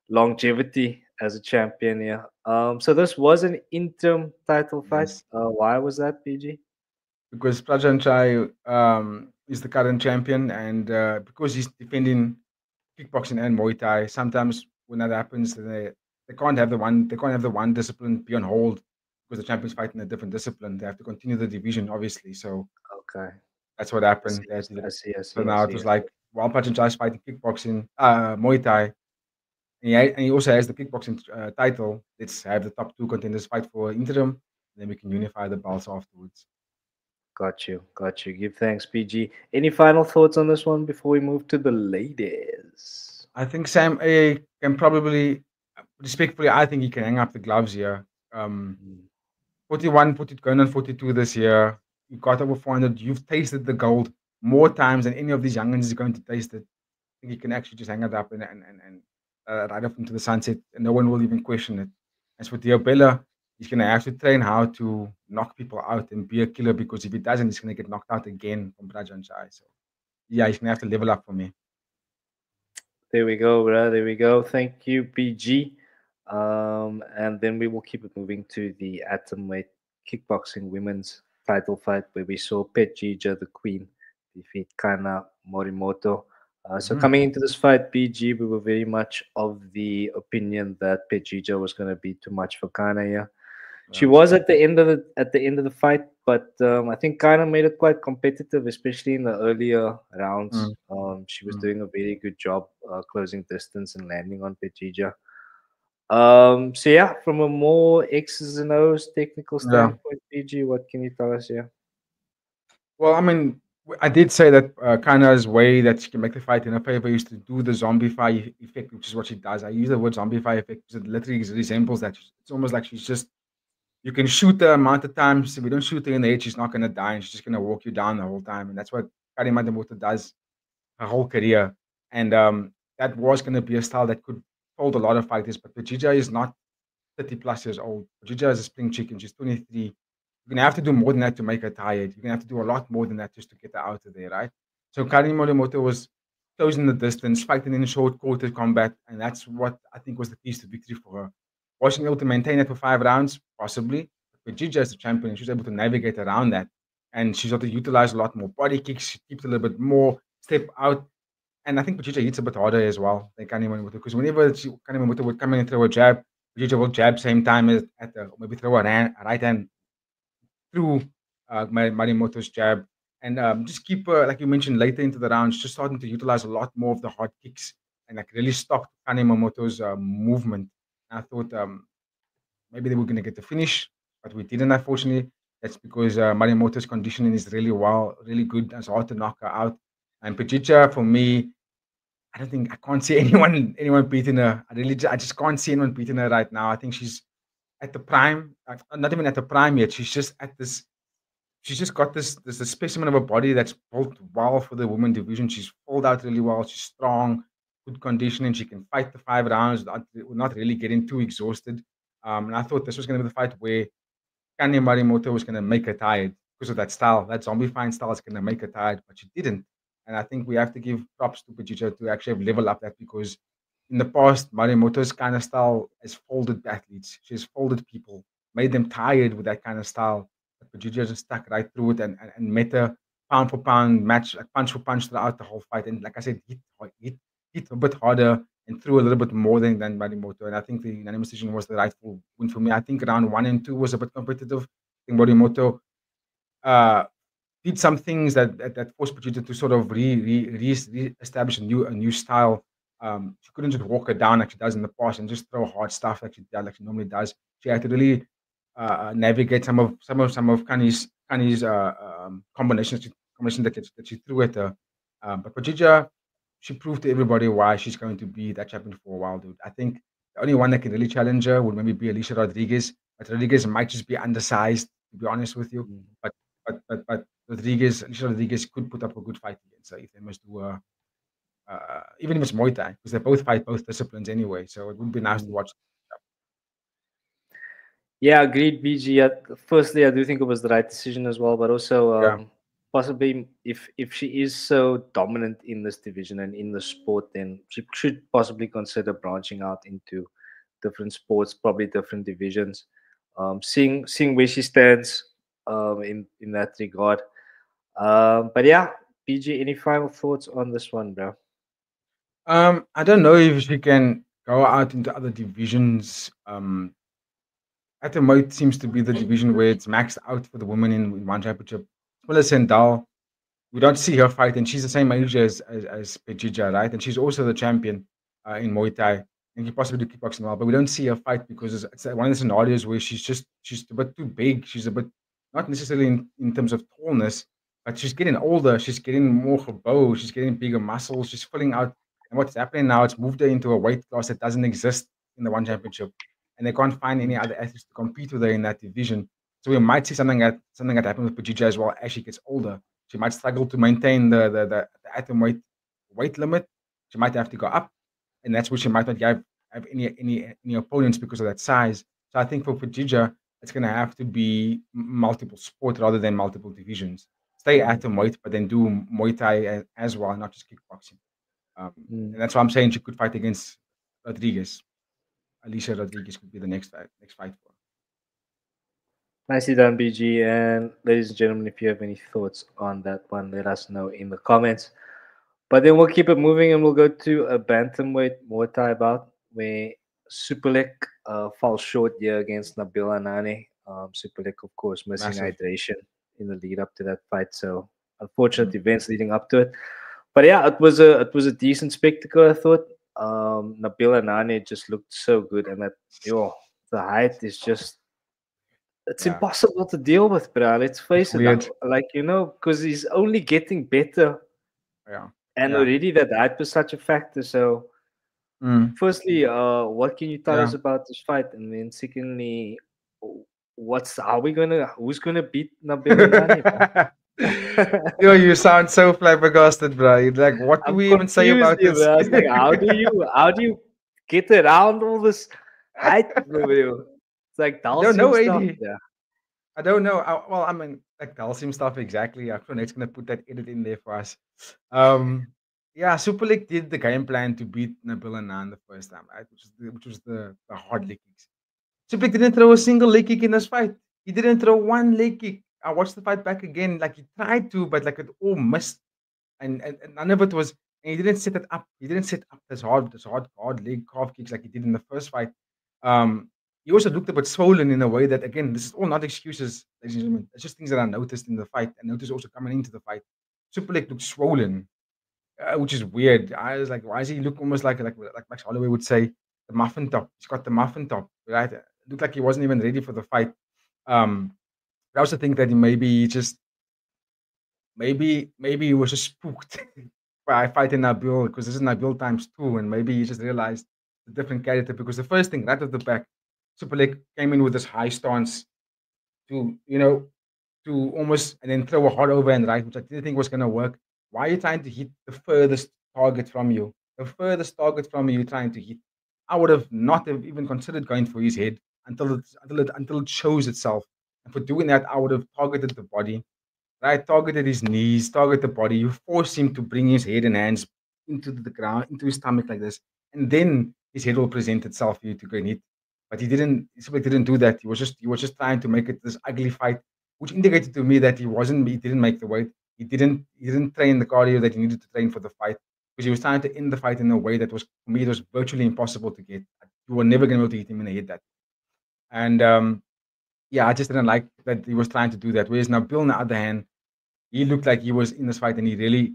Speaker 3: longevity as a champion here. So this was an interim title fight.
Speaker 2: Yes.
Speaker 3: Why was that, BG?
Speaker 2: Because Prajanchai is the current champion, and because he's defending kickboxing and Muay Thai, sometimes when that happens, they can't have the one discipline be on hold because the champion's fighting a different discipline. They have to continue the division, obviously. So
Speaker 3: okay,
Speaker 2: that's what happened.
Speaker 3: I see.
Speaker 2: So now it was like, while Prajanchai is fighting kickboxing, Muay Thai, and he also has the kickboxing title, let's have the top 2 contenders fight for interim, and then we can unify the belts afterwards.
Speaker 3: Got you. Give thanks, PG. Any final thoughts on this one before we move to the ladies?
Speaker 2: I think Sam A can probably, respectfully, I think he can hang up the gloves here. 41, going on 42 this year. You got over 400. You've tasted the gold more times than any of these youngins is going to taste it. I think he can actually just hang it up and ride off into the sunset, and no one will even question it. As for DeBella, he's going to have to train how to knock people out and be a killer, because if he doesn't, he's going to get knocked out again from Prajanchai. So, yeah, he's going to have to level up for me.
Speaker 3: There we go, bro. There we go. Thank you, PG. And then we will keep it moving to the atomweight kickboxing women's title fight, where we saw Petrija, the queen, defeat Kana Morimoto. So coming into this fight, PG, we were very much of the opinion that Petrija was going to be too much for Kana here. She was at the end of the fight, but I think Kana made it quite competitive, especially in the earlier rounds. She was doing a very good job closing distance and landing on Petrija. So yeah, from a more X's and O's technical standpoint, PG, what can you tell us here?
Speaker 2: Well, I mean, I did say that Kana's way that she can make the fight in her favor is to do the zombify effect, which is what she does. I use the word zombify effect because it literally resembles that. It's almost like she's just, you can shoot the amount of times. If we don't shoot her in the head, she's not going to die, and she's just going to walk you down the whole time. And that's what Kari Morimoto does her whole career. And that was going to be a style that could hold a lot of fighters. But Petrija is not 30 plus years old. Petrija is a spring chicken. She's 23. You're going to have to do more than that to make her tired. You're going to have to do a lot more than that just to get her out of there, right? So Kari Morimoto was closing the distance, fighting in short quarter combat, and that's what I think was the keys to victory for her. Was she able to maintain it for 5 rounds? Possibly. But Petrija is the champion, she was able to navigate around that. And she's able to utilize a lot more body kicks. She keeps a little bit more, step out. And I think Pachita hits a bit harder as well than Kanemoto, because whenever Kanemoto would come in and throw a jab, Pachita will jab same time as maybe throw a right hand through Marimoto's jab. And just keep, like you mentioned, later into the rounds, just starting to utilize a lot more of the hard kicks and like really stopped Kanemoto's movement. And I thought maybe they were going to get the finish, but we didn't, unfortunately. That's because Marimoto's conditioning is really good. It's hard to knock her out. And Pajicha, for me, I can't see anyone beating her. I just can't see anyone beating her right now. I think she's at the prime, not even at the prime yet. She's just at this. She's just got this specimen of a body that's built well for the women division. She's pulled out really well. She's strong, good conditioning. She can fight the 5 rounds not really getting too exhausted. And I thought this was going to be the fight where Kanye Marimoto was going to make her tired because of that style. That zombie fine style is going to make her tired, but she didn't. And I think we have to give props to Pajicha to actually level up that, because in the past, Marimoto's kind of style has folded athletes. She's folded people, made them tired with that kind of style. But Pajicha just stuck right through it and met her pound for pound match, like punch for punch throughout the whole fight. And like I said, hit a bit harder and threw a little bit more than Marimoto. And I think the unanimous decision was the rightful win for me. I think round 1 and 2 was a bit competitive. I think Marimoto did some things that forced Pajicha to sort of re-establish a new style. She couldn't just walk her down like she does in the past and just throw hard stuff like she normally does. She had to really navigate some of Kani's combinations that she threw at her. But Pajicha, she proved to everybody why she's going to be that champion for a while, dude. I think the only one that can really challenge her would maybe be Alicia Rodriguez. But Rodriguez might just be undersized, to be honest with you. But Alicia Rodriguez could put up a good fight against her if they must do even if it's Muay Thai, because they both fight both disciplines anyway. So it would be nice to watch.
Speaker 3: Yeah, agreed, BG. Firstly, I do think it was the right decision as well, but also possibly if she is so dominant in this division and in the sport, then she should possibly consider branching out into different sports, probably different divisions. Seeing where she stands in that regard. But yeah, BG, any final thoughts on this one, bro?
Speaker 2: I don't know if she can go out into other divisions. Atomite seems to be the division where it's maxed out for the women in one championship. Melissa Sendal, we don't see her fight, and she's the same age as Pajicha, right? And she's also the champion in Muay Thai, and she possibly do kickboxing well. But we don't see her fight because it's one of the scenarios where she's a bit too big. She's a bit, not necessarily in terms of tallness, but she's getting older. She's getting more bow. She's getting bigger muscles. She's filling out. And what's happening now, it's moved her into a weight class that doesn't exist in the one championship. And they can't find any other athletes to compete with her in that division. So we might see something that happened with Pajicha as well as she gets older. She might struggle to maintain the atom weight limit. She might have to go up, and that's where she might not have any opponents because of that size. So I think for Pajicha, it's going to have to be multiple sports rather than multiple divisions. Stay atom weight, but then do Muay Thai as well, not just kickboxing. And that's why I'm saying she could fight against Rodriguez. Alicia Rodriguez could be the next fight for her.
Speaker 3: Nicely done, BG. And ladies and gentlemen, if you have any thoughts on that one, let us know in the comments. But then we'll keep it moving and we'll go to a bantamweight Muay Thai bout where Superlek falls short here against Nabil Anane. Superlek, of course, missing hydration in the lead up to that fight. So unfortunate events leading up to it. But yeah, it was a decent spectacle, I thought. Nabil Anane just looked so good, and the height is just impossible to deal with, bro. Let's face it, because he's only getting better.
Speaker 2: Yeah.
Speaker 3: And already that height was such a factor. So firstly, what can you tell us about this fight? And then secondly, who's gonna beat Nabil Anane?
Speaker 2: Yo, you sound so flabbergasted, bro. Like, what do we even say about this?
Speaker 3: I was like, how do you get around all this height, bro? It's like Dalsim stuff. Yeah.
Speaker 2: I don't know. I mean, like Dalsim stuff exactly. I'm sure Nate's gonna put that edit in there for us. Superlek did the game plan to beat Nabil Anane the first time, right? Which was the hard leg kicks. Superlek didn't throw a single leg kick in this fight. He didn't throw one leg kick. I watched the fight back again. Like he tried to, but like it all missed, and none of it was And he didn't set it up. He didn't set up this hard leg calf kicks like he did in the first fight. He also looked a bit swollen in a way that, again, this is all not excuses, ladies and gentlemen. It's just things that I noticed in the fight. I noticed also coming into the fight. Superlek looked swollen, which is weird. I was like, why does he look almost like Max Holloway would say, the muffin top? He's got the muffin top, right? It looked like he wasn't even ready for the fight. I also think that maybe he was just spooked by fighting Nabil, because this is Nabil times 2, and maybe he just realized the different character. Because the first thing right off the back, Superlek came in with this high stance to almost, and then throw a hard overhand right, which I didn't think was going to work. Why are you trying to hit the furthest target from you? The furthest target from you, you're trying to hit. I would have not have even considered going for his head until it shows itself. And for doing that, I would have targeted the body, right? Targeted his knees, target the body. You force him to bring his head and hands into the ground, into his stomach like this, and then his head will present itself for you to go and hit. But he didn't do that. He was just trying to make it this ugly fight, which indicated to me that he didn't make the weight. He didn't train the cardio that he needed to train for the fight, because he was trying to end the fight in a way that was, for me, it was virtually impossible to get. You were never going to be able to hit him in the head that. And I just didn't like that he was trying to do that. Whereas Nabil, on the other hand, he looked like he was in this fight and he really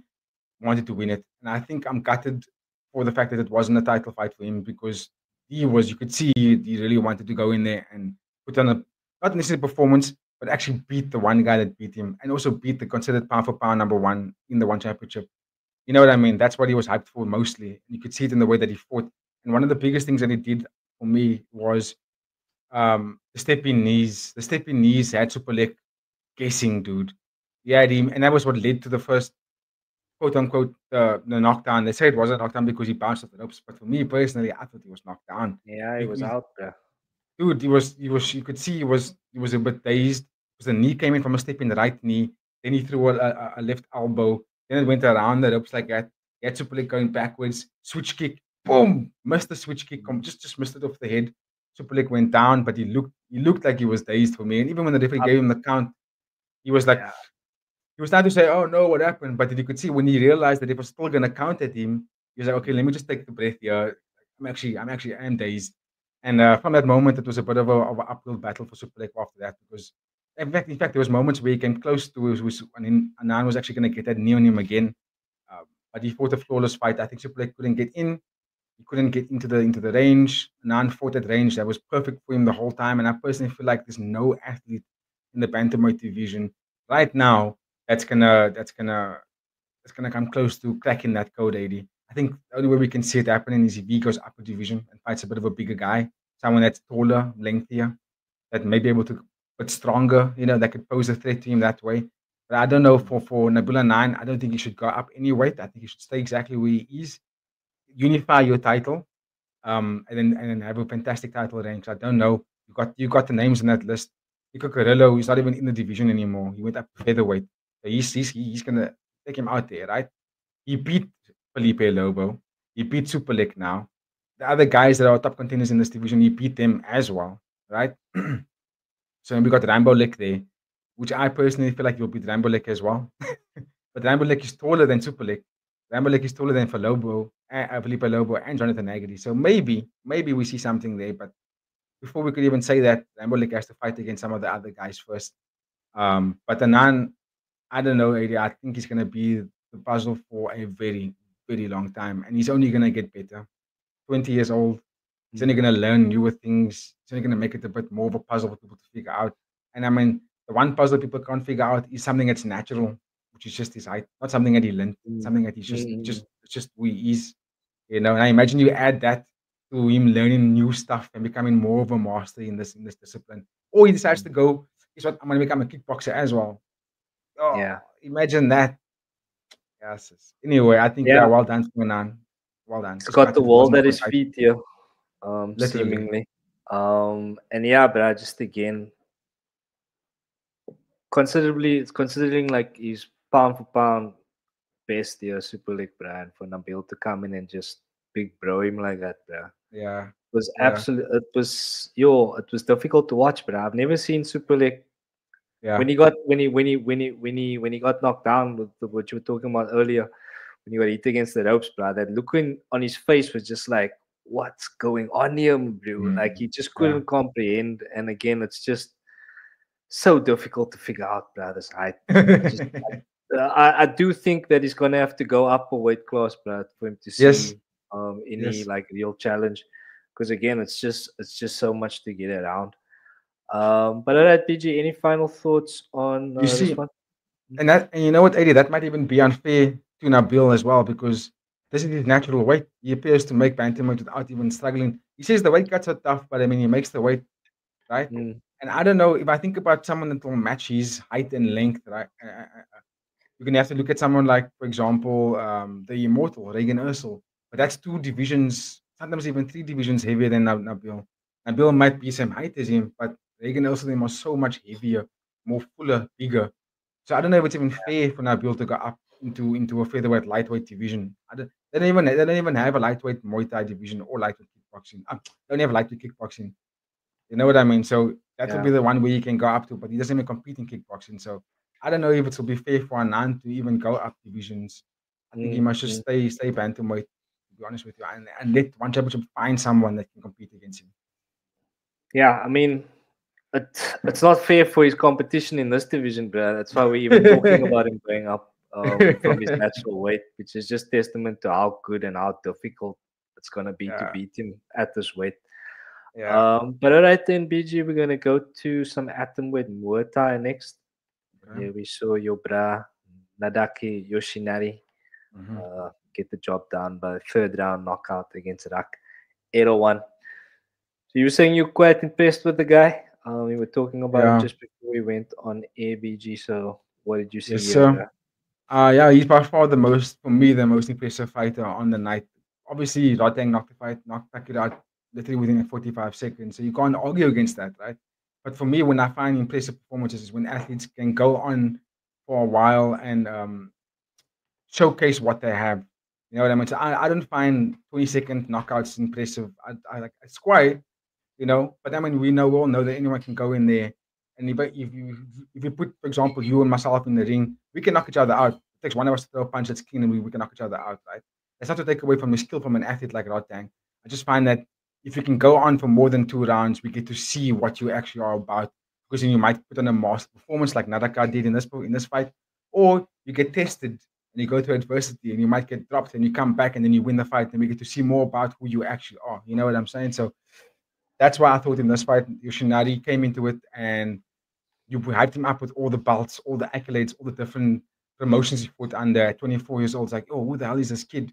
Speaker 2: wanted to win it. And I think I'm gutted for the fact that it wasn't a title fight for him, because you could see he really wanted to go in there and put on a, not necessarily performance, but actually beat the one guy that beat him, and also beat the considered pound for pound number 1 in the one championship. You know what I mean? That's what he was hyped for mostly. You could see it in the way that he fought. And one of the biggest things that he did for me was the stepping knees. The stepping knees had Superlek guessing, dude. He had him, and that was what led to the first, quote unquote, the knockdown. They say it wasn't a knockdown because he bounced off the ropes, but for me personally, I thought he was knocked down.
Speaker 3: Yeah, he was out there.
Speaker 2: Dude, he was. You could see he was a bit dazed, because the knee came in from a step in the right knee. Then he threw a left elbow. Then it went around the ropes like that. He had Superlek going backwards. Switch kick. Boom! Missed the switch kick. Just missed it off the head. Superlek went down, but he looked like he was dazed for me. And even when the referee gave him the count, he was like, he was trying to say, "Oh no, what happened?" But you could see when he realized that it was still gonna count at him, he was like, "Okay, let me just take the breath here. I am dazed." And from that moment, it was a bit of an uphill battle for Superlek after that, because in fact, there was moments where he came close to and Anand was actually going to get that knee on him again, but he fought a flawless fight. I think Superlek couldn't get in. He couldn't get into the range. Anand fought at range that was perfect for him the whole time. And I personally feel like there's no athlete in the bantamweight division right now that's gonna come close to cracking that code 80. I think the only way we can see it happening is if he goes upper division and fights a bit of a bigger guy, someone that's taller, lengthier, that may be able to, but stronger, that could pose a threat to him that way. But I don't know, for Nabila 9, I don't think he should go up any weight. I think he should stay exactly where he is. Unify your title, and then have a fantastic title range. I don't know. You got the names on that list. Nico Carrillo, he's not even in the division anymore. He went up to featherweight. So he's gonna take him out there, right? He beat Felipe Lobo. He beat Superlek now. The other guys that are top contenders in this division, he beat them as well, right? So we got Rambo Lek there, which I personally feel like he'll beat Rambo Lek as well. But Rambo Lek is taller than Superlek. Rambo Lek is taller than Felipe Lobo and Jonathan Agnew. So maybe we see something there. But before we could even say that, Rambo Lek has to fight against some of the other guys first. But Anand, I don't know, AD. I think he's going to be the puzzle for a very, very long time. And he's only going to get better. 20 years old. He's only going to learn newer things. He's only going to make it a bit more of a puzzle for people to figure out. And I mean, the one puzzle people can't figure out is something that's natural, which is just his height, not something that he learned, something that he's just who he is. And I imagine you add that to him learning new stuff and becoming more of a master in this discipline. Or he decides to go, I'm going to become a kickboxer as well. Oh, yeah. Imagine that. Yes. Anyway, I think well done for Anand. Well done.
Speaker 3: He's got the world at his feet here, seemingly. And but I just, again, considering like he's pound for pound best here, Superlek brand, for Nabil to come in and just big bro him like that, bro.
Speaker 2: Yeah.
Speaker 3: It was absolutely, it was difficult to watch, but I've never seen Superlek. Yeah. When he got knocked down with what you were talking about earlier, when he got hit against the ropes, bro, that look on his face was just like, what's going on here, bro? Like he just couldn't comprehend. And again, it's just so difficult to figure out, bro, this height. I do think that he's gonna have to go up a weight class, bro, for him to see any like real challenge. Because again, it's just so much to get around. But all right, PG, any final thoughts on this one?
Speaker 2: And you know what, Eddie, that might even be unfair to Nabil as well, because this is his natural weight. He appears to make bantamweight without even struggling. He says the weight cuts are tough, but I mean, he makes the weight, right? And I don't know, if I think about someone that will match his height and length, right? You're going to have to look at someone like, for example, the immortal, Regan Ursel. But that's 2 divisions, sometimes even 3 divisions heavier than Nabil. Nabil might be same height as him, but Regan Ursel was so much heavier, more fuller, bigger. So I don't know if it's even fair for Nabil to go up into a featherweight, lightweight division. They don't even have a lightweight Muay Thai division or lightweight kickboxing. They don't have lightweight kickboxing. You know what I mean? So that will be the one where you can go up to, but he doesn't even compete in kickboxing. So I don't know if it will be fair for Anand to even go up divisions. I think he must just stay bantamweight, to be honest with you, and let One Championship find someone that can compete against him.
Speaker 3: Yeah, I mean, it's not fair for his competition in this division, bro. That's why we're even talking about him going up from his natural weight, which is just testament to how good and how difficult it's going to be to beat him at this weight.
Speaker 2: Yeah.
Speaker 3: But all right then, BG, we're going to go to some atomweight Muay Thai next. Yeah, we saw your bra, Nadaki Yoshinari, get the job done by 3rd round knockout against Rak 801. So you were saying you're quite impressed with the guy. We were talking about him just before we went on ABG. So what did you see here?
Speaker 2: Yeah, he's by far the most impressive fighter on the night. Obviously, Rodtang knocked Takira out literally within 45 seconds. So you can't argue against that, right? But for me, when I find impressive performances is when athletes can go on for a while and showcase what they have. You know what I mean? So I don't find 20-second knockouts impressive. I like it's quite, you know. But I mean, we all know that anyone can go in there, and if you put, for example, you and myself in the ring, we can knock each other out. It takes one of us to throw a punch that's clean, and we can knock each other out, right? That's not to take away from the skill from an athlete like Rodtang. I just find that if you can go on for more than 2 rounds, we get to see what you actually are about. Because then you might put on a master performance like Nadaka did in this fight, or you get tested and you go to adversity and you might get dropped and you come back and then you win the fight and we get to see more about who you actually are. You know what I'm saying? So that's why I thought in this fight, Yoshinari came into it and you hyped him up with all the belts, all the accolades, all the different promotions he fought under at 24 years old. It's like, oh, who the hell is this kid?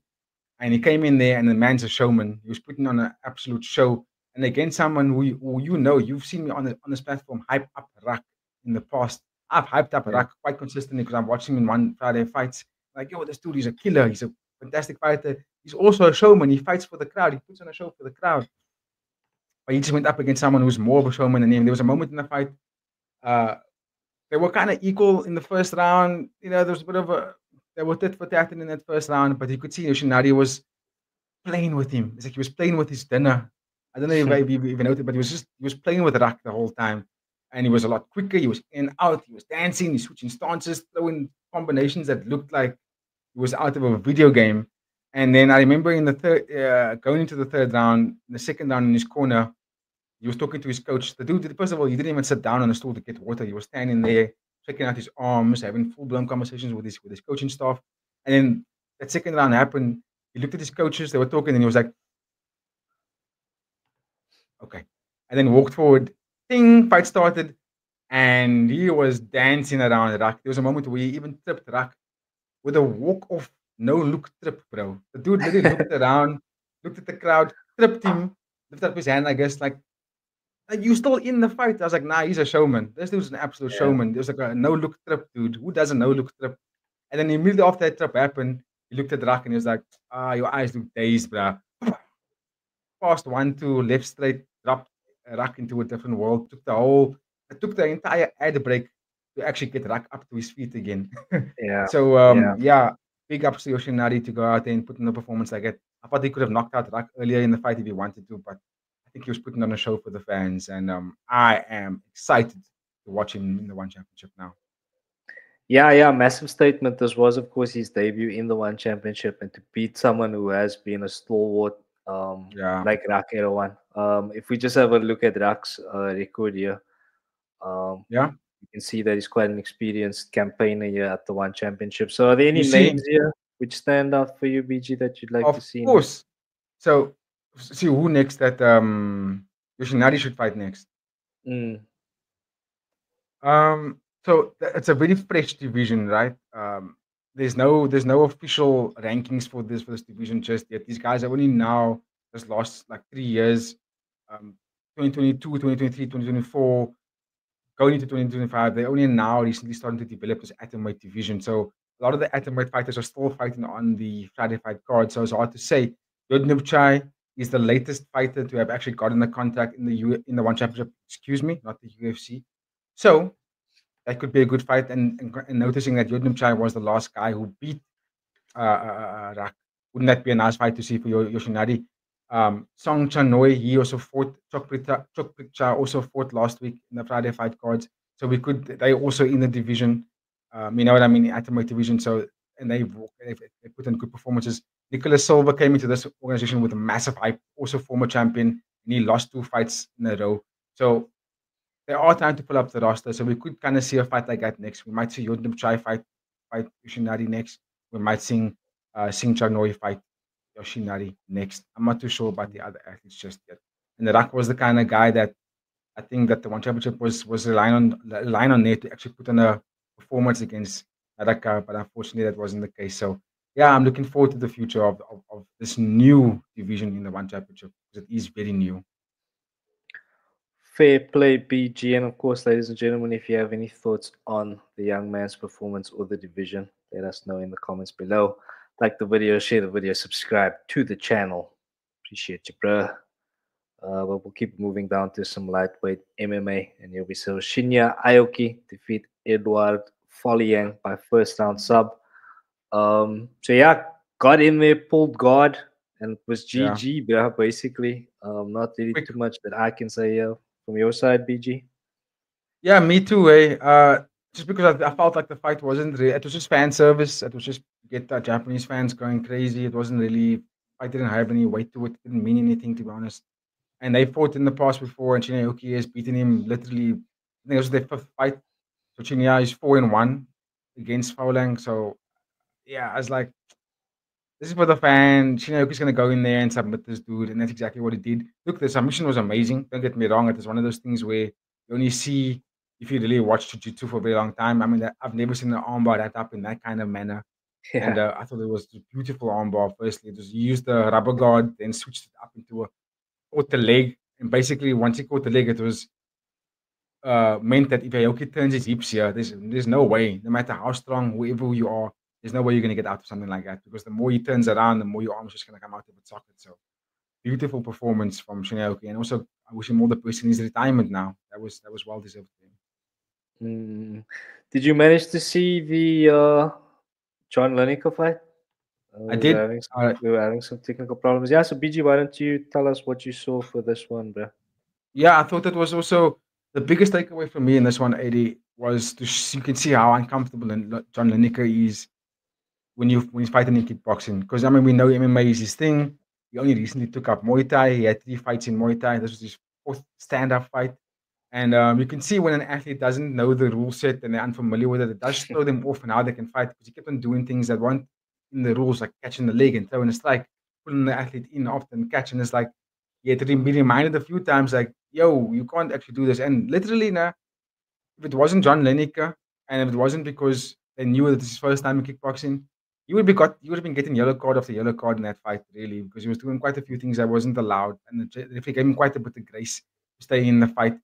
Speaker 2: And he came in there and the man's a showman. He was putting on an absolute show. And again, someone who you've seen me on this platform hype up Rak in the past. I've hyped up Rak quite consistently because I'm watching him in one Friday fights. Like, yo, this dude, he's a killer. He's a fantastic fighter. He's also a showman. He fights for the crowd. He puts on a show for the crowd. But he just went up against someone who's more of a showman than him. There was a moment in the fight. They were kind of equal in the first round. You know, there was a bit of they were tit for tat in that first round, but you could see Yoshinari was playing with him. It's like he was playing with his dinner. I don't know if you even noticed, but he was playing with Rak the whole time. And he was a lot quicker. He was in and out. He was dancing. He's switching stances, throwing combinations that looked like he was out of a video game. And then I remember in the going into the 3rd round, in the 2nd round in his corner, he was talking to his coach. The dude, first of all, he didn't even sit down on a stool to get water. He was standing there, checking out his arms, having full-blown conversations with his coaching staff. And then that 2nd round happened. He looked at his coaches. They were talking, and he was like, okay. And then walked forward. Ding, fight started. And he was dancing around Rak. There was a moment where he even tripped Rak with a walk-off, no-look trip, bro. The dude literally looked around, looked at the crowd, tripped him, lifted up his hand, I guess, like you still in the fight. I was like, nah, he's a showman. This dude's an absolute showman. There's like a no-look trip, dude. Who does a no-look trip? And then immediately after that trip happened, he looked at Rak and he was like, your eyes look dazed, bro. Fast 1-2, left straight, dropped Rak into a different world. It took the entire ad break to actually get Rak up to his feet again. So, big ups to Yoshinari to go out there and put in a performance like that. I thought he could have knocked out Rak earlier in the fight if he wanted to, but I think he was putting on a show for the fans. And I am excited to watch him in the One Championship now.
Speaker 3: Yeah, massive statement. This was, of course, his debut in the One Championship, and to beat someone who has been a stalwart
Speaker 2: Yeah.
Speaker 3: like Rak Erawan. If we just have a look at Rak's record here,
Speaker 2: Yeah.
Speaker 3: you can see that he's quite an experienced campaigner here at the One Championship. So, are there any
Speaker 2: You see,
Speaker 3: names here which stand out for you, BG, that you'd like to
Speaker 2: of
Speaker 3: see?
Speaker 2: course. So, see who next that Yoshinari should fight next.
Speaker 3: Mm.
Speaker 2: So it's a very fresh division, right? There's no official rankings for this division just yet. These guys are only now just lost like 3 years, 2022, 2023, 2024, going into 2025. They're only now recently starting to develop this atomweight division. So a lot of the atomweight fighters are still fighting on the Friday fight card. So it's hard to say. Yodnib Chai is the latest fighter to have actually gotten the contract in the One Championship. Excuse me, not the UFC. So that could be a good fight. And noticing that Yodnib Chai was the last guy who beat Rak, wouldn't that be a nice fight to see for Yoshinari? Song Chanoi, he also fought. Chokprik Cha also fought last week in the Friday fight cards. So they also in the division. You know what I mean, the atomweight division. So and they put in good performances. Nicholas Silva came into this organization with a massive hype, also former champion, and he lost 2 fights in a row. So there are time to pull up the roster. So we could kind of see a fight like that next. We might see Yodnib Chai fight Yoshinari next. We might see Sing Chanoi fight Yoshinari next. I'm not too sure about the other athletes just yet. And Rak was the kind of guy that I think that the One Championship was relying on there to actually put on a performance against Raka, but unfortunately that wasn't the case. So yeah, I'm looking forward to the future of this new division in the One Championship because it is very new.
Speaker 3: Fair play, BG. And of course, ladies and gentlemen, if you have any thoughts on the young man's performance or the division, let us know in the comments below. Like the video, share the video, subscribe to the channel. Appreciate you, bruh. But we'll keep moving down to some lightweight MMA. And here we saw Shinya Aoki defeat Edward Folliang by first round sub. So yeah, got in there, pulled guard, and it was GG, bruh, basically. Not really too much that I can say here. From your side, BG?
Speaker 2: Yeah, me too. Just because I felt like the fight wasn't really, it was just fan service. It was just get the Japanese fans going crazy. It wasn't really, fight didn't have any weight to it. It didn't mean anything, to be honest. And they fought in the past before, and Shinya Aoki has beaten him literally. I think it was their 5th fight. So Shinya is 4-1 against Folliang. So yeah, I was like, this is for the fan. Shinya Aoki's going to go in there and submit this dude. And that's exactly what he did. Look, the submission was amazing. Don't get me wrong. It was one of those things where you only see if you really watch Jiu-Jitsu for a very long time. I mean, I've never seen an armbar wrapped up in that kind of manner. Yeah. And I thought it was a beautiful armbar. Firstly, it was he used the rubber guard, then switched it up into caught the leg. And basically, once he caught the leg, it was meant that if Aoki turns his hips here, there's no way, no matter how strong, whoever you are, there's no way you're going to get out of something like that, because the more he turns around, the more your arm's just going to come out of its socket. So beautiful performance from Shinya Aoki, and also I wish him all the best in his retirement now. That was well deserved for
Speaker 3: him. Did you manage to see the John Lineker fight?
Speaker 2: I did.
Speaker 3: We were having some technical problems. Yeah, so BG, why don't you tell us what you saw for this one, bro?
Speaker 2: Yeah, I thought that was also the biggest takeaway for me in this one, 80, was you can see how uncomfortable John Lineker is when he's fighting in kickboxing. Because I mean, we know MMA is his thing. He only recently took up Muay Thai. He had 3 fights in Muay Thai. This was his 4th stand-up fight. And you can see when an athlete doesn't know the rule set and they're unfamiliar with it, it does throw them off on how they can fight, because he kept on doing things that weren't in the rules, like catching the leg and throwing a strike, pulling the athlete in often, catching. It's like he had to be reminded a few times, like, yo, you can't actually do this. And literally, now, if it wasn't John Lineker, and if it wasn't because they knew that this is his first time in kickboxing, he would have been getting yellow card after yellow card in that fight, really, because he was doing quite a few things that wasn't allowed, and the referee gave him quite a bit of grace to stay in the fight.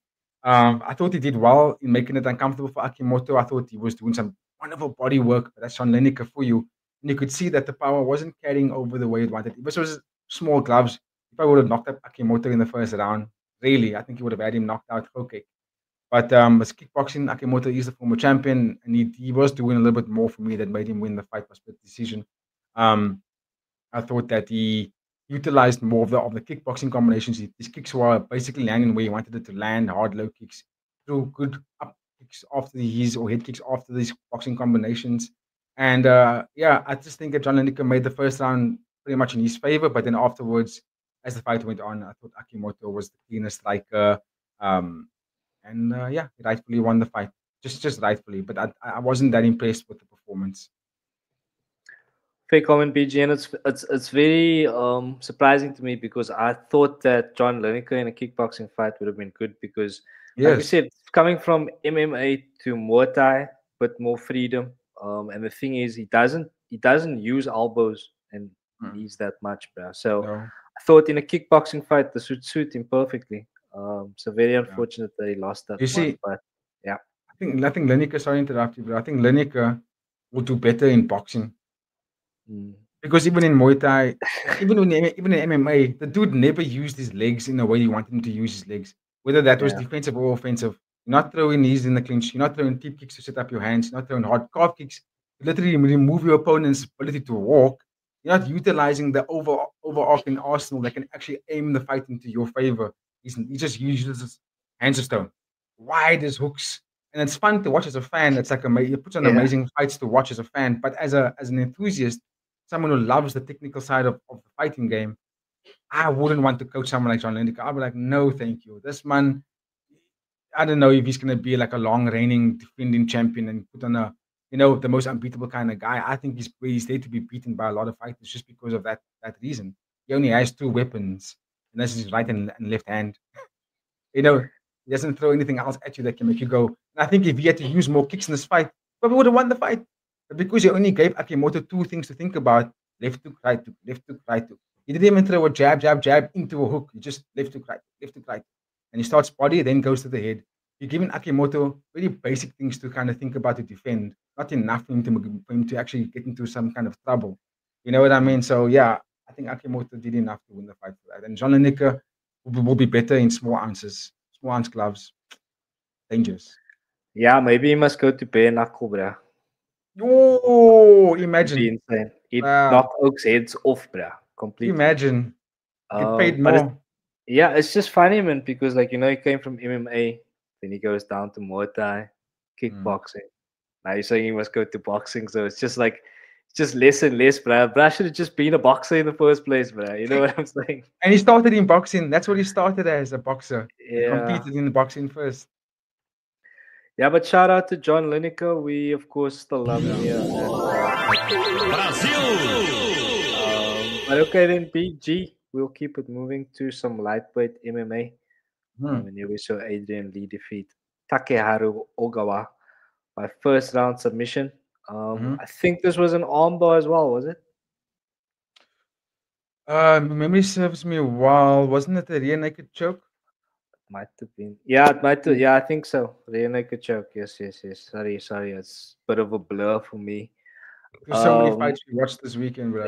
Speaker 2: I thought he did well in making it uncomfortable for Akimoto. I thought he was doing some wonderful body work, but that's John Lineker for you. And you could see that the power wasn't carrying over the way it wanted. If this was small gloves, if I would have knocked up Akimoto in the first round, really, I think he would have had him knocked out. Okay. But as kickboxing, Akimoto is the former champion, and he was doing a little bit more for me that made him win the fight by split decision. I thought that he utilized more of the kickboxing combinations. His kicks were basically landing where he wanted it to land, hard, low kicks, through good up kicks after these or head kicks after these boxing combinations. And yeah, I just think that John Lineker made the first round pretty much in his favor, but then afterwards, as the fight went on, I thought Akimoto was the cleaner striker. And yeah, he rightfully won the fight. Just rightfully, but I wasn't that impressed with the performance.
Speaker 3: Fair comment, BG, and it's very surprising to me because I thought that John Lineker in a kickboxing fight would have been good because, like we said, coming from MMA to Muay Thai, but more freedom. And the thing is, he doesn't use elbows and knees that much, bro. So I thought in a kickboxing fight this would suit him perfectly. So very unfortunate that he lost that.
Speaker 2: You see,
Speaker 3: but yeah,
Speaker 2: I think Lineker. Sorry to interrupt you, but I think Lineker will do better in boxing. Because even in Muay Thai, even in MMA, the dude never used his legs in the way you want him to use his legs. Whether that was defensive or offensive. You're not throwing knees in the clinch. You're not throwing tip kicks to set up your hands. You're not throwing hard calf kicks. You literally remove your opponent's ability to walk. You're not utilizing the overarching arsenal that can actually aim the fight into your favor. He just uses hands of stone, wide as hooks. And it's fun to watch as a fan. It's like it puts on amazing fights to watch as a fan. But as an enthusiast, someone who loves the technical side of the fighting game, I wouldn't want to coach someone like John Lineker. I'd be like, no, thank you. This man, I don't know if he's going to be like a long reigning defending champion and put on the most unbeatable kind of guy. I think he's there to be beaten by a lot of fighters just because of that reason. He only has two weapons, and that's his right and left hand. He doesn't throw anything else at you that can make you go. And I think if he had to use more kicks in this fight, probably would have won the fight. But because he only gave Akimoto two things to think about, left hook, right hook, left hook, right hook. He didn't even throw a jab into a hook. He just left hook, right hook. And he starts body, then goes to the head. You're giving Akimoto very basic things to kind of think about to defend. Not enough for him to actually get into some kind of trouble. You know what I mean? So yeah, I think Akimoto did enough to win the fight for that. And John Lineker will be better in small ounce gloves. Dangerous.
Speaker 3: Yeah, maybe he must go to bare knuckle, bro.
Speaker 2: Oh, imagine.
Speaker 3: It knocked Oak's heads off, bro. Completely.
Speaker 2: Imagine. Get paid more.
Speaker 3: It's just funny, man, because he came from MMA, then he goes down to Muay Thai, kickboxing. Now you're saying he must go to boxing, so it's just less and less, bro. Bro should have just been a boxer in the first place, bro. You know what I'm saying?
Speaker 2: And he started in boxing. That's what he started as, a boxer.
Speaker 3: Yeah.
Speaker 2: He competed in the boxing first.
Speaker 3: Yeah, but shout out to John Lineker. We, of course, still love him here.
Speaker 4: Brazil!
Speaker 3: But okay, then, BG, we'll keep it moving to some lightweight MMA. And here we saw Adrian Lee defeat Takeharu Ogawa by first round submission. I think this was an armbar as well, was it?
Speaker 2: Memory serves me well. Wasn't it a rear naked choke?
Speaker 3: Might have been. Yeah, it might have. Yeah, I think so. Rear naked choke. Yes. Sorry. It's a bit of a blur for me.
Speaker 2: There's so many fights we watched this weekend, bro.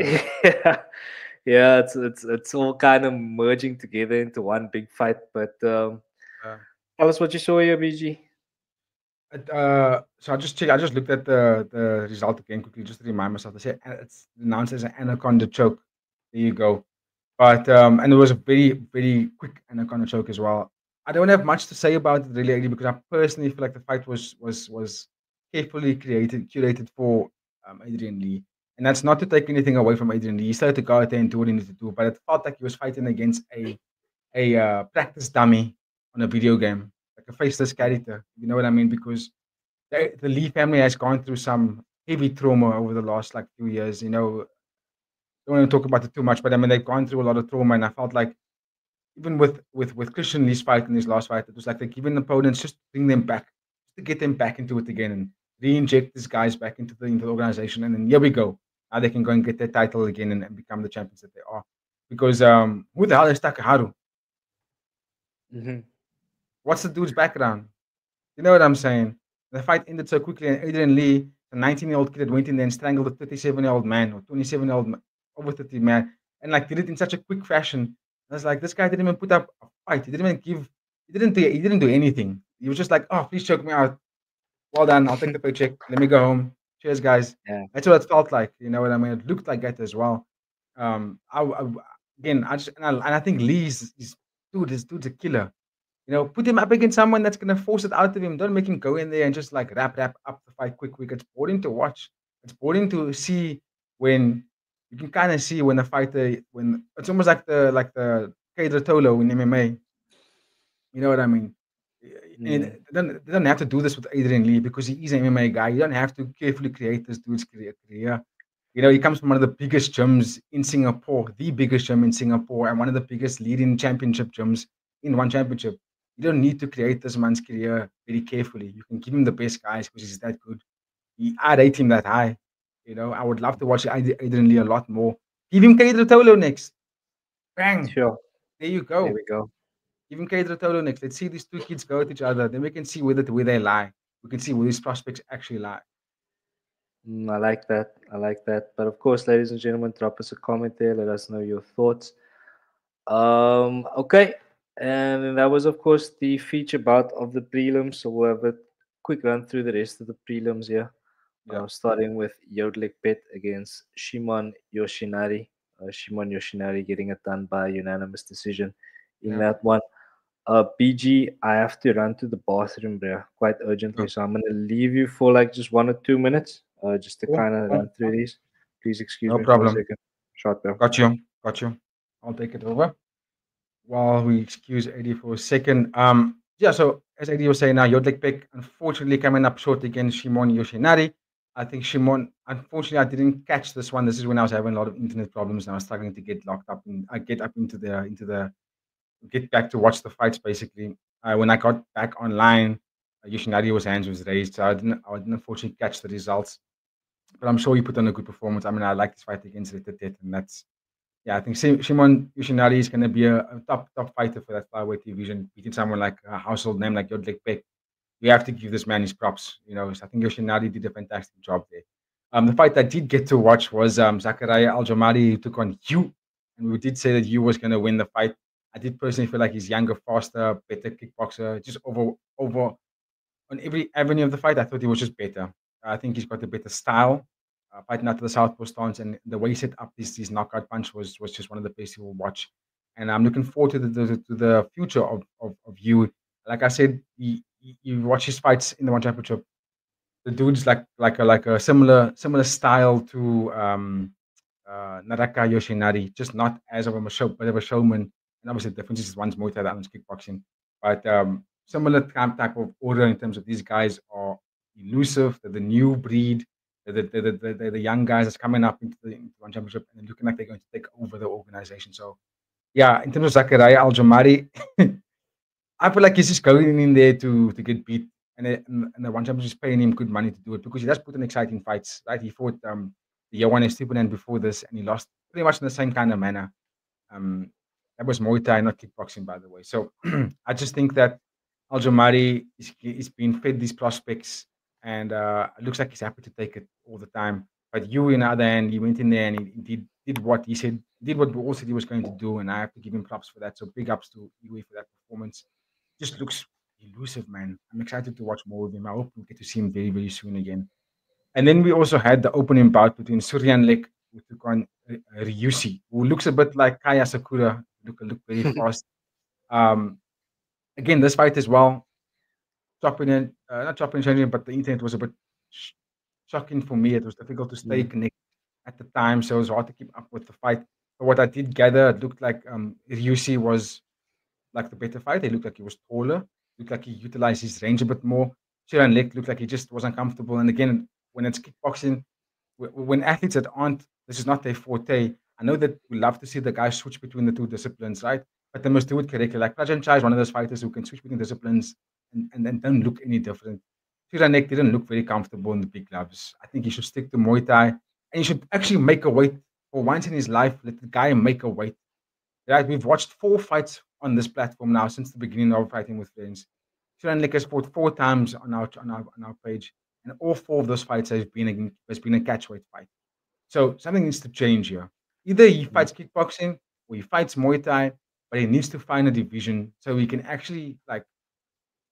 Speaker 3: Yeah. It's all kind of merging together into one big fight. But tell us what you saw here, BG.
Speaker 2: So I just looked at the result again quickly just to remind myself. They said it's announced as an anaconda choke. There you go. But and it was a very, very quick anaconda choke as well. I don't have much to say about it really, because I personally feel like the fight was carefully curated for Adrian Lee. And that's not to take anything away from Adrian Lee. He started to go out there and do what he needed to do, but it felt like he was fighting against a practice dummy on a video game, like a faceless character. You know what I mean? Because the Lee family has gone through some heavy trauma over the last few years. Don't want to talk about it too much, but I mean they've gone through a lot of trauma, and I felt like even with Christian Lee's fight in his last fight, it was like they're giving opponents just to bring them back, just to get them back into it again and re-inject these guys back into the organization, and then here we go. Now they can go and get their title again and become the champions that they are. Because who the hell is Takeharu? What's the dude's background? You know what I'm saying? The fight ended so quickly, and Adrian Lee, the 19-year-old kid that went in there and strangled a 37-year-old man or 27-year-old man, over 30 man, and did it in such a quick fashion. I was like, this guy didn't even put up a fight. He didn't do anything. He was just like, oh, please choke me out. Well done. I'll take the paycheck. Let me go home. Cheers, guys.
Speaker 3: Yeah.
Speaker 2: That's what it felt like. You know what I mean? It looked like that as well. I think Lee's this dude's a killer. put him up against someone that's going to force it out of him. Don't make him go in there and just like wrap up the fight quick. It's boring to watch. It's boring to see when you can kind of see when the fighter, when it's almost like the Pedro Tolo in MMA. You know what I mean? And they don't have to do this with Adrian Lee because he is an MMA guy. You don't have to carefully create this dude's career. He comes from one of the biggest gyms in Singapore, the biggest gym in Singapore, and one of the biggest leading championship gyms in one championship. You don't need to create this man's career very carefully. You can give him the best guys because he's that good. I rate him that high. I would love to watch Adrian Lee a lot more. Give him Pedro Tolo next. Bang.
Speaker 3: Sure.
Speaker 2: There you go.
Speaker 3: There we go.
Speaker 2: Even Pedro Tolo next. Let's see these two kids go at each other. Then we can see where they lie. We can see where these prospects actually lie.
Speaker 3: I like that. But of course, ladies and gentlemen, drop us a comment there. Let us know your thoughts. Okay. And that was, of course, the feature bout of the prelims. So we'll have a quick run through the rest of the prelims here. Yeah. Starting with Yodlek Bet against Shimon Yoshinari. Shimon Yoshinari getting it done by unanimous decision in that one. BG, I have to run to the bathroom, bro, quite urgently. So I'm going to leave you for like just 1 or 2 minutes just to kind of run through these. Please excuse me for a second. Short, bro.
Speaker 2: Got you. I'll take it over while we excuse Eddie for a second. So as Eddie was saying now, Yodlek Bet unfortunately coming up short against Shimon Yoshinari. I think Shimon, unfortunately, I didn't catch this one. This is when I was having a lot of internet problems and I was struggling to get locked up and get back to watch the fights. Basically, when I got back online, Yoshinari's hands was raised, so I didn't unfortunately catch the results. But I'm sure he put on a good performance. I mean, I like this fight against Retatet, and I think Shimon Yoshinari is going to be a top fighter for that flyweight division, beating someone like a household name like Yodlek Bet. We have to give this man his props. So I think Yoshinari did a fantastic job there. The fight I did get to watch was Zakaria Aljamari, who took on Yu, and we did say that Yu was going to win the fight. I did personally feel like he's younger, faster, better kickboxer. Just over on every avenue of the fight, I thought he was just better. I think he's got a better style, fighting out to the southpaw stance, and the way he set up these knockout punch was just one of the best you will watch. And I'm looking forward to the future of Yu. Like I said, you watch his fights in the one championship. The dude's like a similar style to Naraka Yoshinari, just not as of a showman. And obviously, the difference is one's Muay Thai, the other's kickboxing. But similar type of order in terms of these guys are elusive. They're the new breed. They're the young guys that's coming up into one championship and looking like they're going to take over the organization. So, in terms of Zakaria Aljamari, I feel like he's just going in there to get beat. And the one championship is paying him good money to do it because he does put in exciting fights. Right? He fought the Johan Estupinan before this, and he lost pretty much in the same kind of manner. That was Muay Thai, not kickboxing, by the way. So I just think that Aljamari is being fed these prospects, and it looks like he's happy to take it all the time. But Yu, on the other hand, he went in there and he did what he said, did what we all said he was going to do, and I have to give him props for that. So big ups to Yu for that performance. Just looks elusive, man. I'm excited to watch more of him. I hope we get to see him very, very soon again. And then we also had the opening bout between Suryanlek, who took on Ryusi, who looks a bit like Kaya Sakura. Look very fast. Again, this fight as well, not chopping and changing, but the internet was a bit shocking for me. It was difficult to stay connected at the time, so it was hard to keep up with the fight. But what I did gather, it looked like Ryusi was like the better fighter. He looked like he was taller. Looked like he utilized his range a bit more. Suryanlek looked like he just was uncomfortable. And again, when it's kickboxing, when athletes that aren't, this is not their forte. I know that we love to see the guys switch between the two disciplines, right? But they must do it correctly. Like Prajan Chai is one of those fighters who can switch between disciplines and then don't look any different. Suryanlek didn't look very comfortable in the big gloves. I think he should stick to Muay Thai. And he should actually make a weight for once in his life. Let the guy make a weight. Right? We've watched 4 fights on this platform now since the beginning of Fighting with Friends. Suryanlek has fought 4 times on our page. And all 4 of those fights has been a catchweight fight. So something needs to change here. Either he fights kickboxing or he fights Muay Thai, but he needs to find a division so he can actually like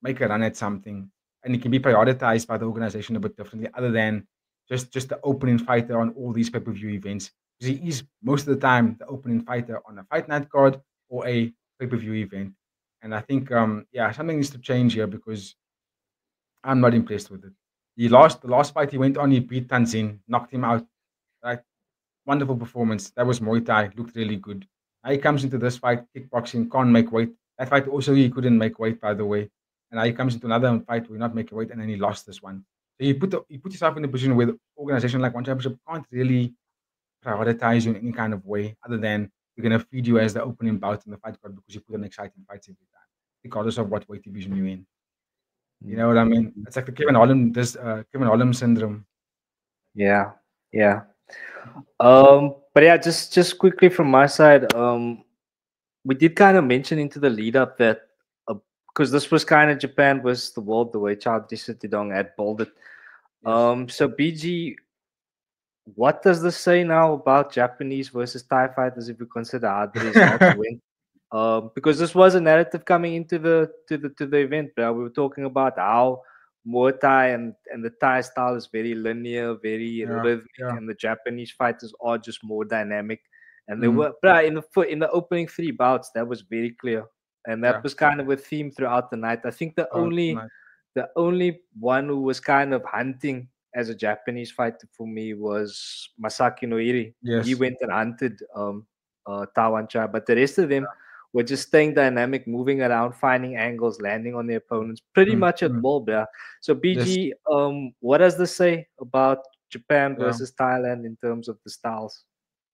Speaker 2: make a run at something, and he can be prioritized by the organization a bit differently, other than just the opening fighter on all these pay-per-view events. Because he is most of the time the opening fighter on a fight night card or a pay-per-view event. And I think, something needs to change here because I'm not impressed with it. The last fight he went on, he beat Tanzin, knocked him out. Right, wonderful performance. That was Muay Thai, looked really good. Now he comes into this fight, kickboxing, can't make weight. That fight also he couldn't make weight, by the way. And now he comes into another fight where not making weight, and then he lost this one. So he put himself in a position where the organization like One Championship can't really prioritize you in any kind of way, other than we're gonna feed you as the opening bout in the fight card because you put on exciting fights every time, regardless of what weight division you're in. You know what I mean? It's like the Kevin Holland syndrome.
Speaker 3: Yeah, yeah. But yeah, just quickly from my side, we did kind of mention into the lead up that because this was kind of Japan versus the world, the way Chowdhury Sitidong had bowled it.
Speaker 2: Yes.
Speaker 3: So BG, what does this say now about Japanese versus Thai fighters if you consider how the results went? Because this was a narrative coming into the event, but we were talking about how Muay Thai and the Thai style is very linear, very rhythmic, and the Japanese fighters are just more dynamic. And they were, but in the opening 3 bouts, that was very clear, and that was kind of a theme throughout the night. I think the only one who was kind of hunting as a Japanese fighter for me was Masaki Noiri.
Speaker 2: Yes.
Speaker 3: He went and hunted Tawan Chai, but the rest of them were just staying dynamic, moving around, finding angles, landing on their opponents, pretty much at will, yeah. So BG, what does this say about Japan versus Thailand in terms of the styles?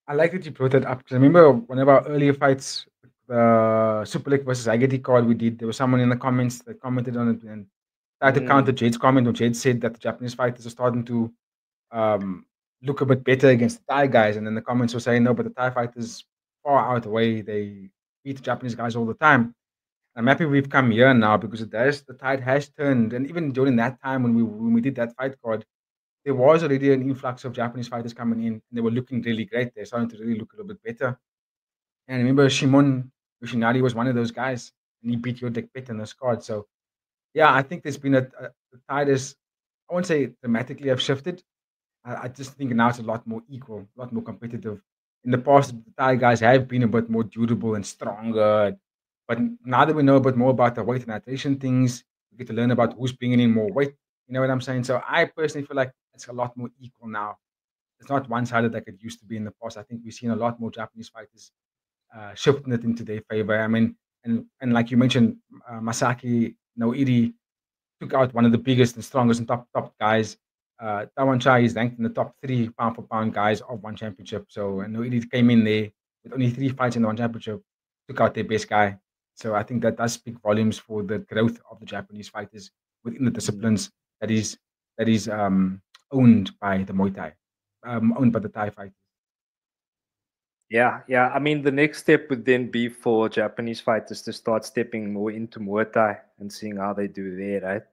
Speaker 2: I like that you brought that up because I remember one of our earlier fights, the Super League versus Agati card we did. There was someone in the comments that commented on it and tried to counter Jade's comment when Jade said that the Japanese fighters are starting to look a bit better against the Thai guys, and then the comments were saying no, but the Thai fighters far outweigh. They beat the Japanese guys all the time. I'm happy we've come here now because the tide has turned, and even during that time when we did that fight card, there was already an influx of Japanese fighters coming in, and they were looking really great. They're starting to really look a little bit better. And I remember Shimon Yoshinari was one of those guys, and he beat Yodek Pet in this card. So, yeah, I think there's been the tide is, I won't say dramatically have shifted. I just think now it's a lot more equal, a lot more competitive. In the past, the Thai guys have been a bit more durable and stronger. But now that we know a bit more about the weight and hydration things, we get to learn about who's bringing in more weight. You know what I'm saying? So I personally feel like it's a lot more equal now. It's not one-sided like it used to be in the past. I think we've seen a lot more Japanese fighters shifting it into their favor. I mean, and like you mentioned, Masaki Noiri took out one of the biggest and strongest and top guys. Tawan Chai is ranked in the top 3 pound for pound guys of One Championship. So and Noiri came in there with only 3 fights in the One Championship, took out their best guy. So I think that does speak volumes for the growth of the Japanese fighters within the disciplines that is owned by the Muay Thai, owned by the Thai fighters.
Speaker 3: Yeah. I mean, the next step would then be for Japanese fighters to start stepping more into Muay Thai and seeing how they do there, right?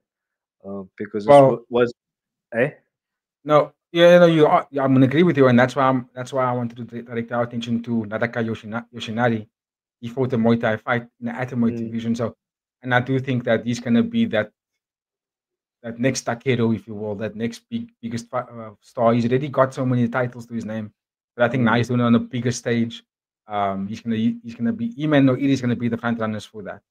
Speaker 3: Because
Speaker 2: No, I'm gonna agree with you, and that's why I wanted to direct our attention to Nadaka Yoshinari. He fought a Muay Thai fight in the atomweight division. So, and I do think that he's gonna be that next Takedo, if you will, that next biggest star. He's already got so many titles to his name, but I think now he's doing it on a bigger stage. He's gonna be Iman Noiri is gonna be the front runners for that.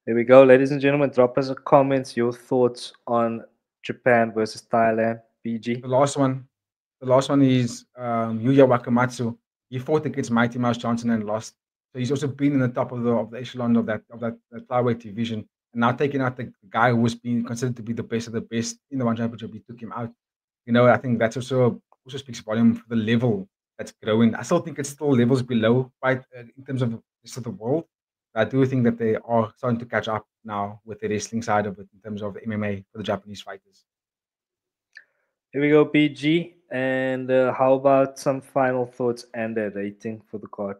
Speaker 3: There we go, ladies and gentlemen. Drop us a comments, your thoughts on Japan versus Thailand. BG.
Speaker 2: The last one is Yuya Wakamatsu. He fought against Mighty Mouse Johnson and lost. So he's also been in the top of the echelon of that flyweight division. And now taking out the guy who was being considered to be the best of the best in the One Championship, he took him out. You know, I think that's also speaks volume for the level that's growing. I still think it's still levels below quite in terms of the rest of the world. But I do think that they are starting to catch up now with the wrestling side of it in terms of MMA for the Japanese fighters.
Speaker 3: Here we go, BG. And how about some final thoughts and a rating for the card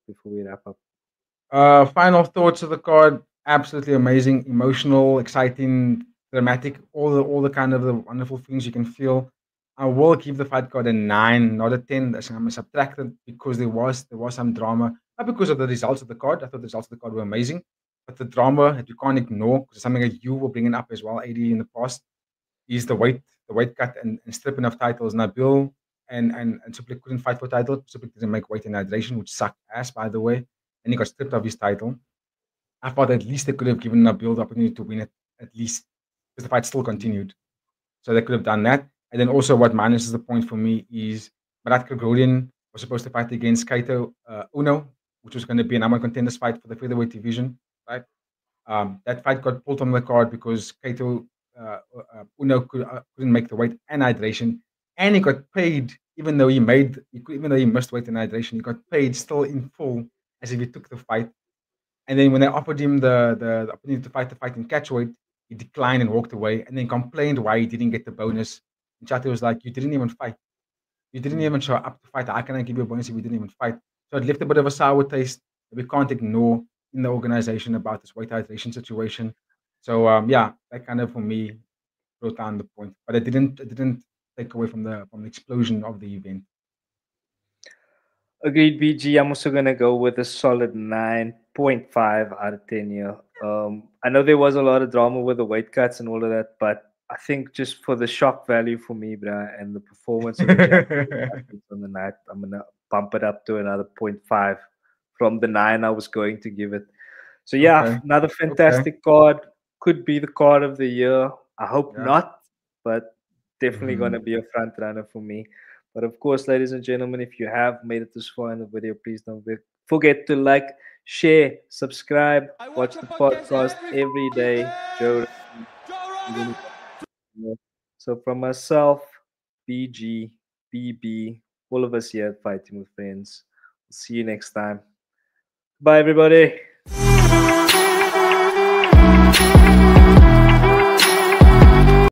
Speaker 3: before we wrap up?
Speaker 2: Final thoughts of the card. Absolutely amazing, emotional, exciting, dramatic, all the kind of the wonderful things you can feel. I will give the fight card a 9, not a 10. That's I'm subtracted because there was some drama, not because of the results of the card. I thought the results of the card were amazing, but the drama that you can't ignore, because something that you were bringing up as well, AD, in the past, is the weight cut and stripping of titles. Nabil and Suplik couldn't fight for title. Suplik didn't make weight in hydration, which sucked ass, by the way, and he got stripped of his title. I thought at least they could have given Nabil the opportunity to win it, at least, because the fight still continued. So they could have done that. And then also what minuses the point for me is Marat Grigorian was supposed to fight against Kaito Uno, which was going to be an number one contenders fight for the featherweight division, right? That fight got pulled on the card because Kaito Uno couldn't make the weight and hydration, and he got paid even though he missed weight and hydration. He got paid still in full as if he took the fight. And then when they offered him the opportunity to fight the fight in catchweight, he declined and walked away, and then complained why he didn't get the bonus. And Chate was like, "You didn't even fight. You didn't even show up to fight. How can I give you a bonus if you didn't even fight?" So it left a bit of a sour taste that we can't ignore in the organization about this weight hydration situation. So yeah, that kind of for me brought down the point, but it didn't take away from the explosion of the event.
Speaker 3: Agreed, BG. I'm also gonna go with a solid 9.5 out of 10 here. I know there was a lot of drama with the weight cuts and all of that, but I think just for the shock value for me, bruh, and the performance of the on the night, I'm gonna bump it up to another 0.5 from the 9 I was going to give it. So yeah,
Speaker 2: Okay.
Speaker 3: another fantastic card. Could be the card of the year. I hope not, but definitely gonna be a front runner for me. But of course, ladies and gentlemen, if you have made it this far in the video, please don't forget to like, share, subscribe, watch the podcast every day. Joe. So from myself, BG, BB, all of us here at Fighting with Friends. See you next time. Bye, everybody.